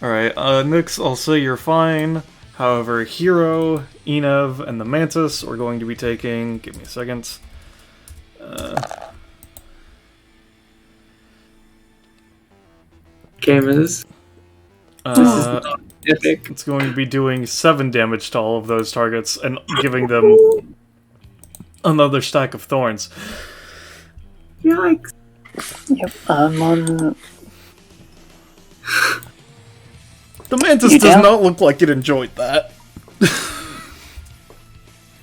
Alright, Nyx, I'll say you're fine. However, Hero, Enev, and the Mantis are going to be taking... Give me a second. Gamers. Epic. It's going to be doing 7 damage to all of those targets and giving them another stack of thorns. Yikes. Yep, I'm on... The Mantis You does down? not look like it enjoyed that.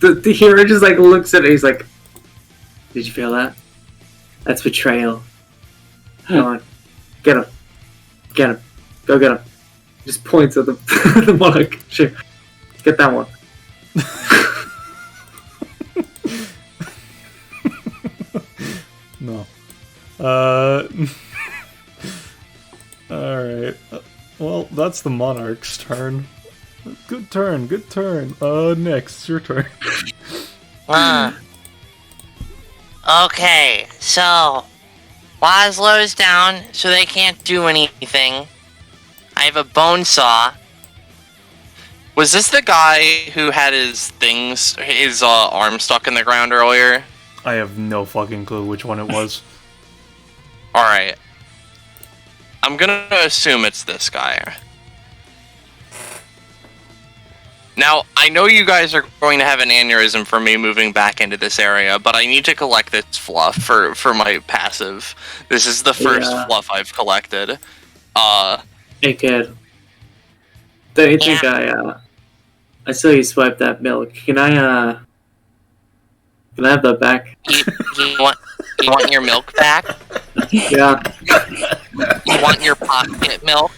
The hero just like looks at it, he's like, did you feel that? That's betrayal. Come on. Get him. Get him. Go get him. Just points at the the monarch. Sure. Get that one. No. Alright. Well, that's the Monarch's turn. Good turn, good turn. Next, your turn. Okay, so Laszlo's down, so they can't do anything. I have a bone saw. Was this the guy who had his arm stuck in the ground earlier? I have no fucking clue which one it was. Alright. I'm gonna assume it's this guy. Now, I know you guys are going to have an aneurysm for me moving back into this area, but I need to collect this fluff for my passive. This is the first fluff I've collected. Hey kid. Don't you think I saw you swipe that milk? Can I have that back? You want your milk back? Yeah. You want your pocket milk?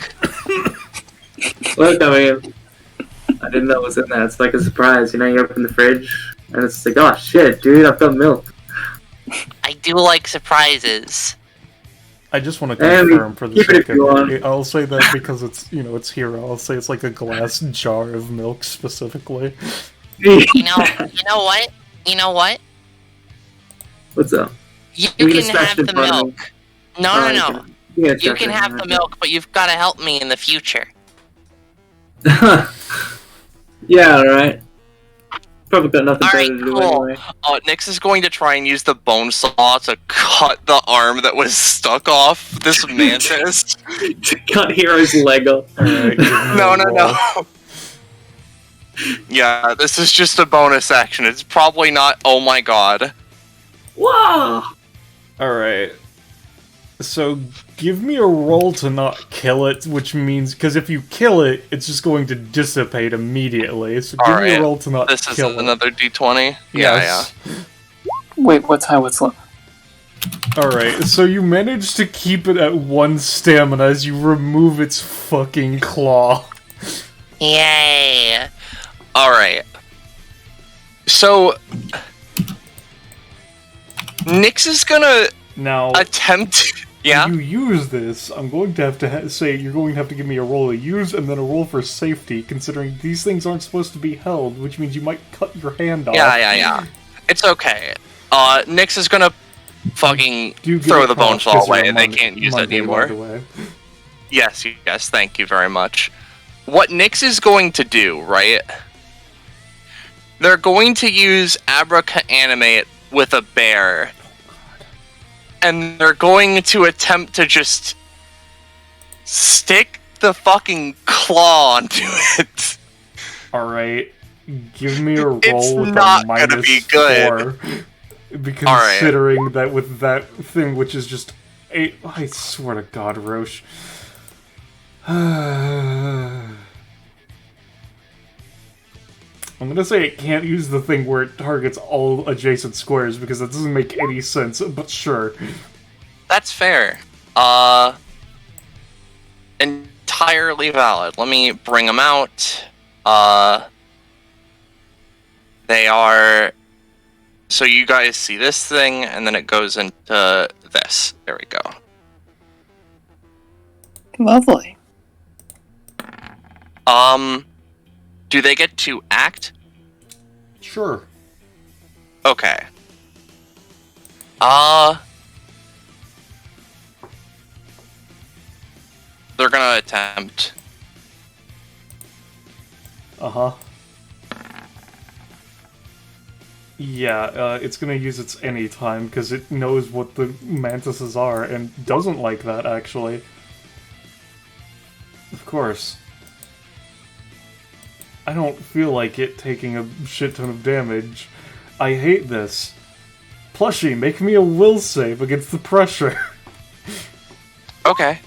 Look, I mean, I didn't know it was in there. It's like a surprise, you know. You open the fridge, and it's like, oh shit, dude, I've got milk. I do like surprises. I just want to confirm for the keep it if you want. second. I'll say that because it's it's Hero. I'll say it's like a glass jar of milk specifically. You know what? You know what? What's up? You You're can gonna have smash the in front of me. milk. No. You can have the milk. milk, but you've got to help me in the future. Yeah, alright. Probably got nothing better Alright, to do cool. anyway. Nyx is going to try and use the bone saw to cut the arm that was stuck off this mantis. To cut Hero's leg off. Alright, No. Yeah, this is just a bonus action. It's probably not. Oh my god. Whoa! Alright. So, give me a roll to not kill it, which means, because if you kill it, it's just going to dissipate immediately. So give me a roll to not This is kill it. another d20? Yes. Wait, what's high, what's low? Alright, so you manage to keep it at 1 stamina as you remove its fucking claw. Yay! Alright. So... Nyx is gonna Now, attempt... Yeah? when you use this, I'm going to have to say you're going to have to give me a roll to use and then a roll for safety, considering these things aren't supposed to be held, which means you might cut your hand off. Yeah. It's okay. Nyx is gonna fucking Do get throw a the prompt bone saw 'cause you're away a and they can't use it Monday, by anymore. the way. Yes, thank you very much. What Nyx is going to do, right? They're going to use Abracanimat with a bear. And they're going to attempt to just stick the fucking claw onto it. Alright, give me a roll It's with not a gonna minus be good. 4. Considering that with that thing, which is just 8, I swear to God, Roche. I'm gonna say it can't use the thing where it targets all adjacent squares because that doesn't make any sense, but sure. That's fair. Entirely valid. Let me bring them out. They are... So you guys see this thing, and then it goes into this. There we go. Lovely. Do they get to act? Sure. Okay. They're gonna attempt. Uh-huh. Yeah, it's gonna use its anytime, because it knows what the mantises are, and doesn't like that, actually. Of course. I don't feel like it taking a shit ton of damage. I hate this. Plushie, make me a will save against the pressure. Okay.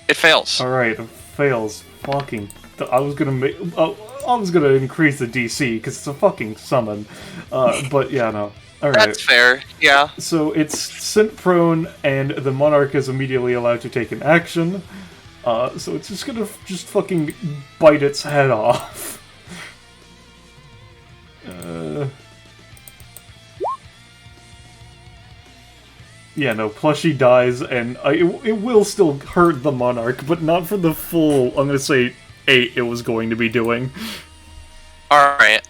It fails. Alright, it fails. Fucking... I was gonna increase the DC, because it's a fucking summon. But yeah, no. Alright. That's fair, yeah. So it's sent prone, and the monarch is immediately allowed to take an action. So it's just gonna fucking bite its head off. Yeah, no, Plushie dies, and it will still hurt the monarch, but not for the full, I'm gonna say, 8 it was going to be doing. Alright.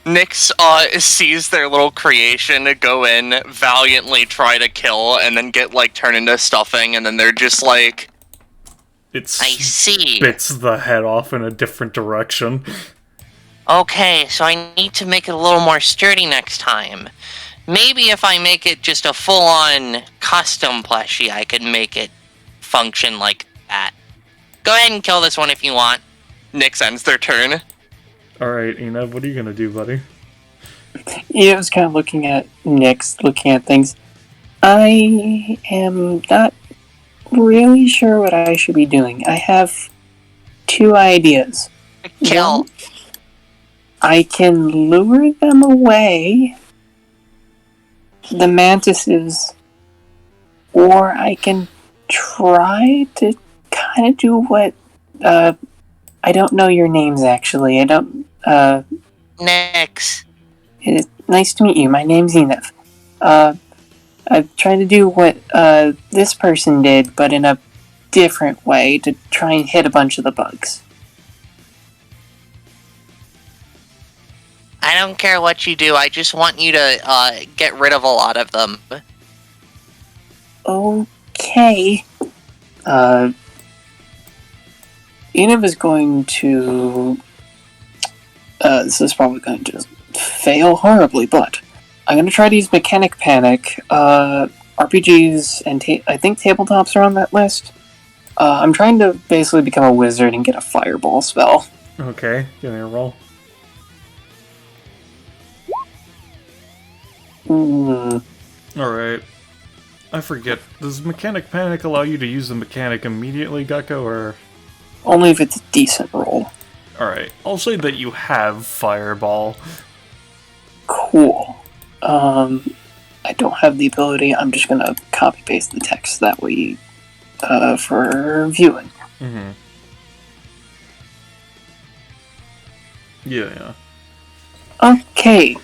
Nyx sees their little creation go in, valiantly try to kill, and then get, like, turned into stuffing, and then they're just like... It I see. spits the head off in a different direction. Okay, so I need to make it a little more sturdy next time. Maybe if I make it just a full-on custom plushie, I could make it function like that. Go ahead and kill this one if you want. Nyx ends their turn. Alright, Ina, what are you gonna do, buddy? Yeah, I was kind of looking at Nyx, looking at things. I am not really sure what I should be doing. I have two ideas. Kill. One, I can lure them away, the mantises, or I can try to kind of do what, I don't know your names actually. I don't, Next. it's nice to meet you. My name's Zenith. I'm trying to do what, this person did, but in a different way to try and hit a bunch of the bugs. I don't care what you do, I just want you to get rid of a lot of them. Okay. Enob is going to... this is probably going to just fail horribly, but I'm going to try to use Mechanic Panic. RPGs and I think tabletops are on that list. I'm trying to basically become a wizard and get a fireball spell. Okay, give me a roll. Alright. I forget. Does Mechanic Panic allow you to use the mechanic immediately, Gecko, or...? Only if it's a decent roll. Alright, I'll say that you have Fireball. Cool. I don't have the ability. I'm just gonna copy-paste the text that way, for viewing. Mm-hmm. Yeah. Okay.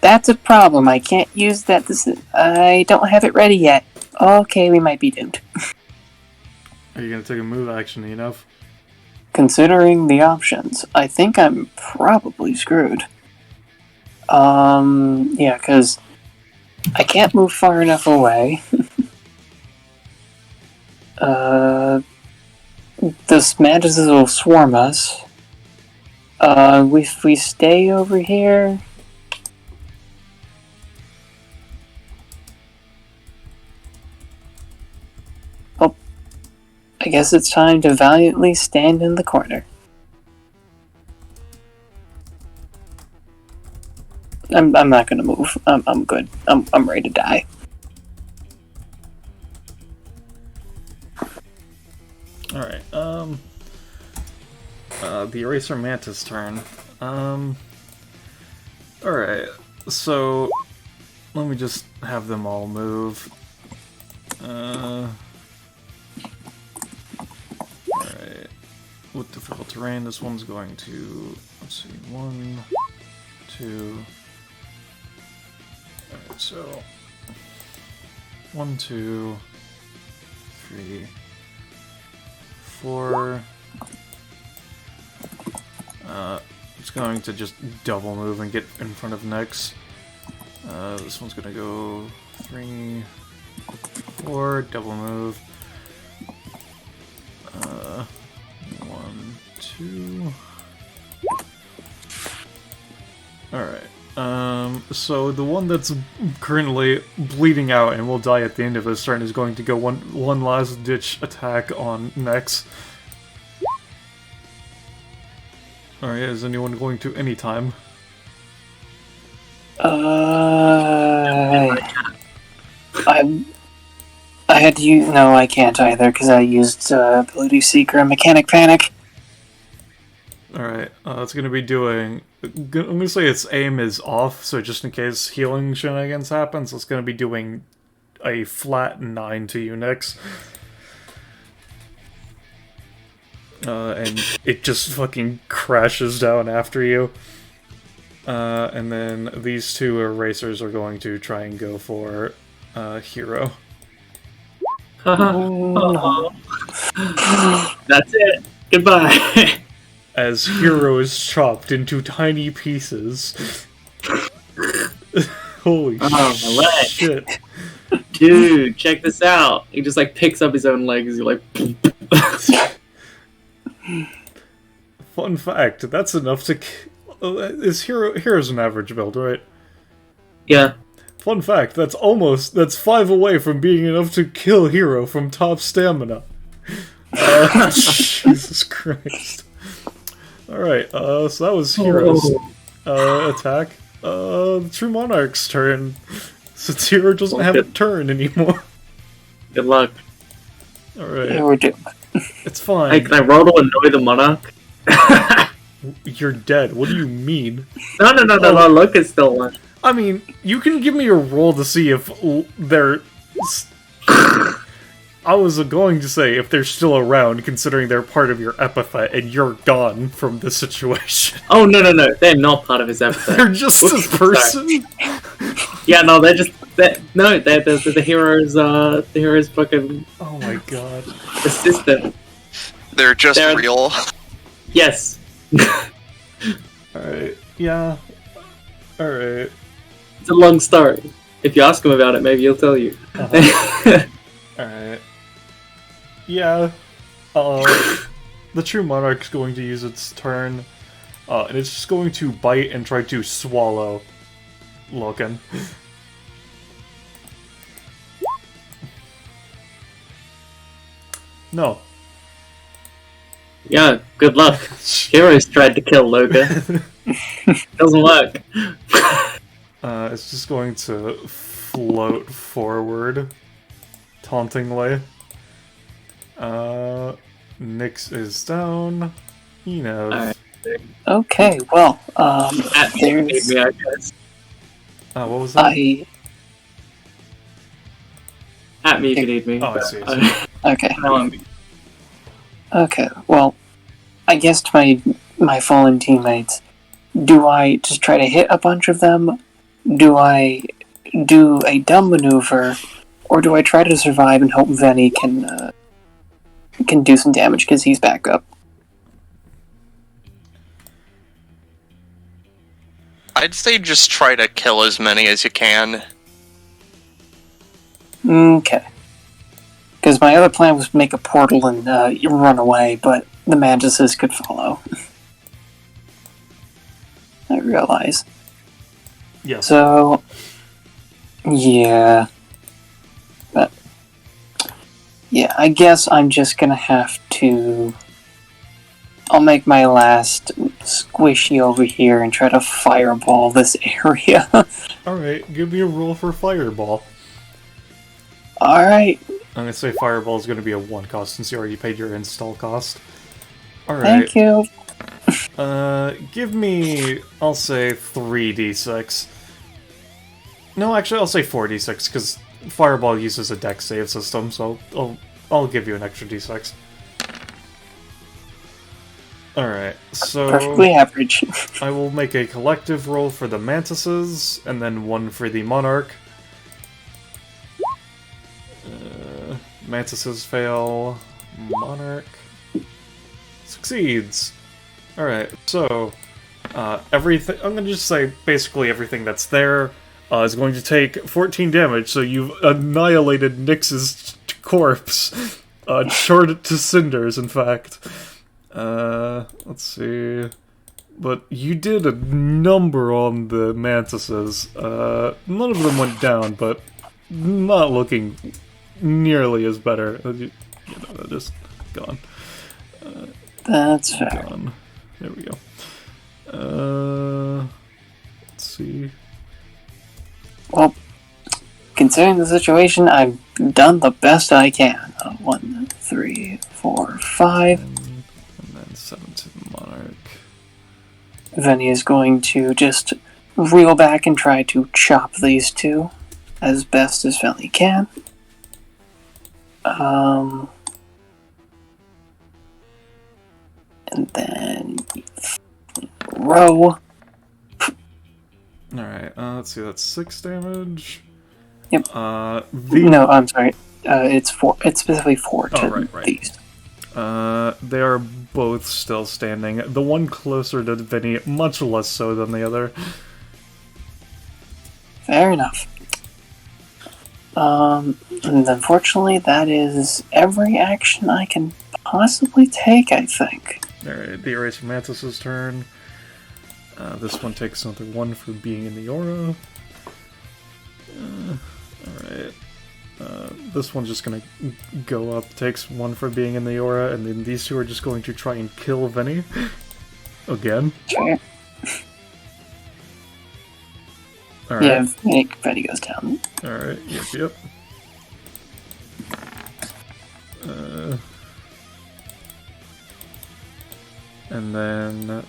That's a problem. I can't use that. I don't have it ready yet. Okay, we might be doomed. Are you gonna take a move action enough? Considering the options, I think I'm probably screwed. Yeah, because I can't move far enough away. This mantises will swarm us. If we stay over here... Oh, I guess it's time to valiantly stand in the corner. I'm not gonna move. I'm good. I'm ready to die. Alright, the Eraser Mantis turn. Alright, so let me just have them all move. Alright. With difficult terrain, this one's going to, let's see, 1, 2. Alright, so 1, 2, 3, 4. It's going to just double move and get in front of Nex. This one's gonna go 3, 4, double move. 1, 2. Alright. So the one that's currently bleeding out and will die at the end of this turn is going to go one last ditch attack on Nex. Alright, is anyone going to anytime? I had to use... No, I can't either, because I used Ability Seeker and Mechanic Panic. Alright, it's gonna be doing... I'm gonna say its aim is off, so just in case healing shenanigans happens, it's gonna be doing a flat 9 to you, Nex. And it just fucking crashes down after you. And then these two erasers are going to try and go for Hero. No. That's it. Goodbye. As Hero is chopped into tiny pieces. Holy shit. Dude, check this out. He just like picks up his own legs. You're like... Fun fact, that's enough to... Hero's an average build, right? Yeah. Fun fact, that's 5 away from being enough to kill Hero from top stamina. Jesus Christ. Alright, so that was Hero's attack. The True Monarch's turn. Since Hero doesn't have a turn anymore. Good luck. Alright. Yeah, we're doomed. It's fine. Hey, can I roll to annoy the monarch? You're dead. What do you mean? No, look, it's still one. I mean, you can give me a roll to see if they're... I was going to say if they're still around, considering they're part of your epithet, and you're gone from this situation. Oh, no, they're not part of his epithet. They're just a person? Yeah, no, they're just... they're the hero's fucking... Oh my god. assistant. They're just real. Yes. Alright, yeah. Alright. It's a long story. If you ask him about it, maybe he'll tell you. Alright. Yeah. The true monarch's going to use its turn, and it's just going to bite and try to swallow Loken. No. Yeah, good luck. Heroes tried to kill Loga. Doesn't work. It's just going to float forward, tauntingly. Nyx is down. He knows. Alright. Okay, well, Maybe, there's... I guess. What was that? At me if you need me. Oh, I see. Okay. No, Okay, well, I guess to my fallen teammates, do I just try to hit a bunch of them? Do I do a dumb maneuver? Or do I try to survive and hope Venny can do some damage because he's back up? I'd say just try to kill as many as you can. Okay. Because my other plan was to make a portal and run away, but the mantises could follow. I realize. Yes. So, yeah. But, yeah, I guess I'm just gonna have to... I'll make my last squishy over here and try to fireball this area. Alright, give me a roll for Fireball. Alright. I'm gonna say Fireball is gonna be a 1 cost since you already paid your install cost. Alright. Thank you. Give me, I'll say 3d6. No, actually, I'll say 4d6, because Fireball uses a dex save system, so I'll give you an extra d6. Alright, so... Perfectly average. I will make a collective roll for the Mantises, and then one for the Monarch. Mantises fail. Monarch succeeds. Alright, so... everything... I'm gonna just say basically everything that's there is going to take 14 damage, so you've annihilated Nyx's corpse. Shorted to cinders, in fact. Let's see... But you did a number on the Mantises. None of them went down, but not looking nearly as better. You know, they're just gone. That's fair. Gone. There we go. Let's see. Well, considering the situation, I've done the best I can. 1, 3, 4, 5. And then 7 to the Monarch. Venny is going to just reel back and try to chop these two as best as Venny can. And then row. Alright, let's see, that's 6 damage. Yep. The... No, I'm sorry. It's 4. It's specifically 4 to right. these. They are both still standing. The one closer to Vinny, much less so than the other. Fair enough. And unfortunately, that is every action I can possibly take, I think. Alright, the Eraser Mantis' turn. This one takes another 1 for being in the aura. Alright. This one's just gonna go up, takes 1 for being in the aura, and then these two are just going to try and kill Vinny. Again. Sure. Alright. Yeah, Venny goes down. Alright, yep. And then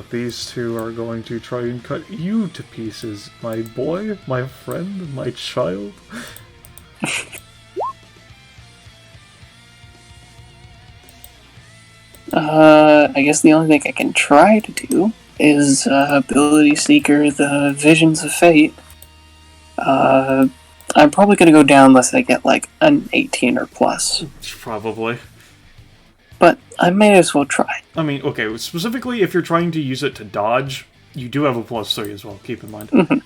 these two are going to try and cut you to pieces, my boy, my friend, my child. I guess the only thing I can try to do is Ability Seeker, the Visions of Fate. I'm probably gonna go down unless I get like an 18 or plus. Probably. But I may as well try. I mean, okay, specifically if you're trying to use it to dodge, you do have a +3 as well, keep in mind. Mm-hmm.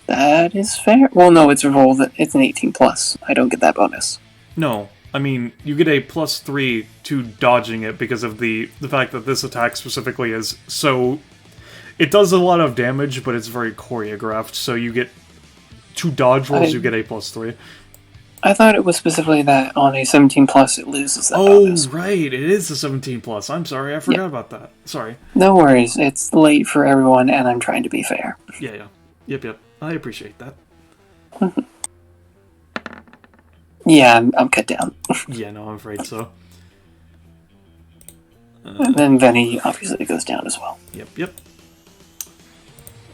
That is fair. Well, no, it's it's an 18 plus. I don't get that bonus. No, I mean, you get a +3 to dodging it because of the fact that this attack specifically is so... It does a lot of damage, but it's very choreographed, so you get... To dodge rolls, you get a +3. I thought it was specifically that on a 17 plus it loses that bonus. Oh, right, it is a 17 plus. I'm sorry, I forgot about that. Sorry. No worries, it's late for everyone, and I'm trying to be fair. Yeah. Yep. I appreciate that. Yeah, I'm cut down. Yeah, no, I'm afraid so. And then Venny obviously goes down as well. Yep.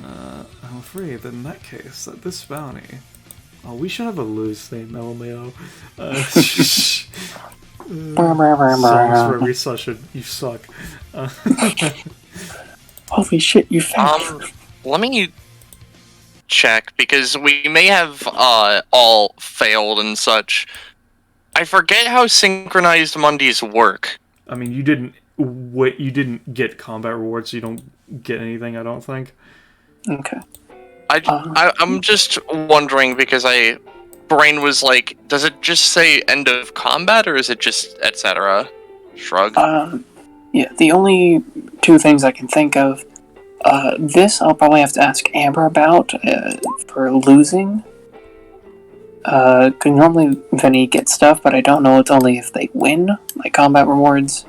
I'm afraid that in that case, that this bounty... Oh, we should have a lose theme, LMAO. Songs for every session. You suck. Holy shit, you found Let me check, because we may have all failed and such. I forget how synchronized Mondays work. I mean, you didn't get combat rewards, so you don't get anything, I don't think. Okay. I'm just wondering, because brain was like, does it just say end of combat, or is it just etc.? Shrug. Yeah, the only two things I can think of, this I'll probably have to ask Amber about, for losing. Cause normally Venny gets stuff, but I don't know it's only if they win, like combat rewards.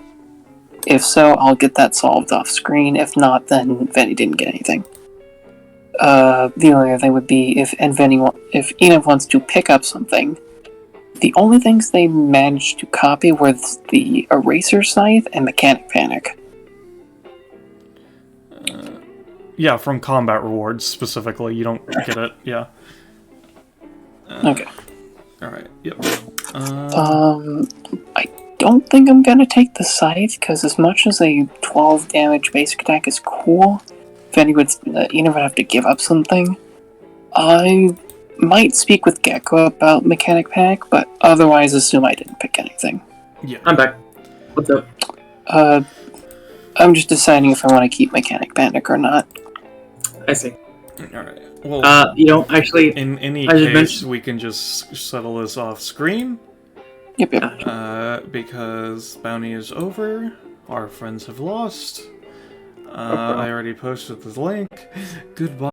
If so, I'll get that solved off screen. If not, then Venny didn't get anything. The only other thing would be if Enid wants to pick up something, the only things they managed to copy were the Eraser Scythe and Mechanic Panic. Yeah, from combat rewards specifically, you don't get it. Yeah. Okay. All right. Yep. I don't think I'm gonna take the Scythe because as much as a 12 damage basic attack is cool, if Enid would have to give up something. I might speak with Gecko about Mechanic Panic, but otherwise assume I didn't pick anything. Yeah. I'm back. What's up? I'm just deciding if I want to keep Mechanic Panic or not. I see. Alright. Well, actually, in any case, we can just settle this off screen. Yep. Because bounty is over. Our friends have lost. I already posted the link. Goodbye.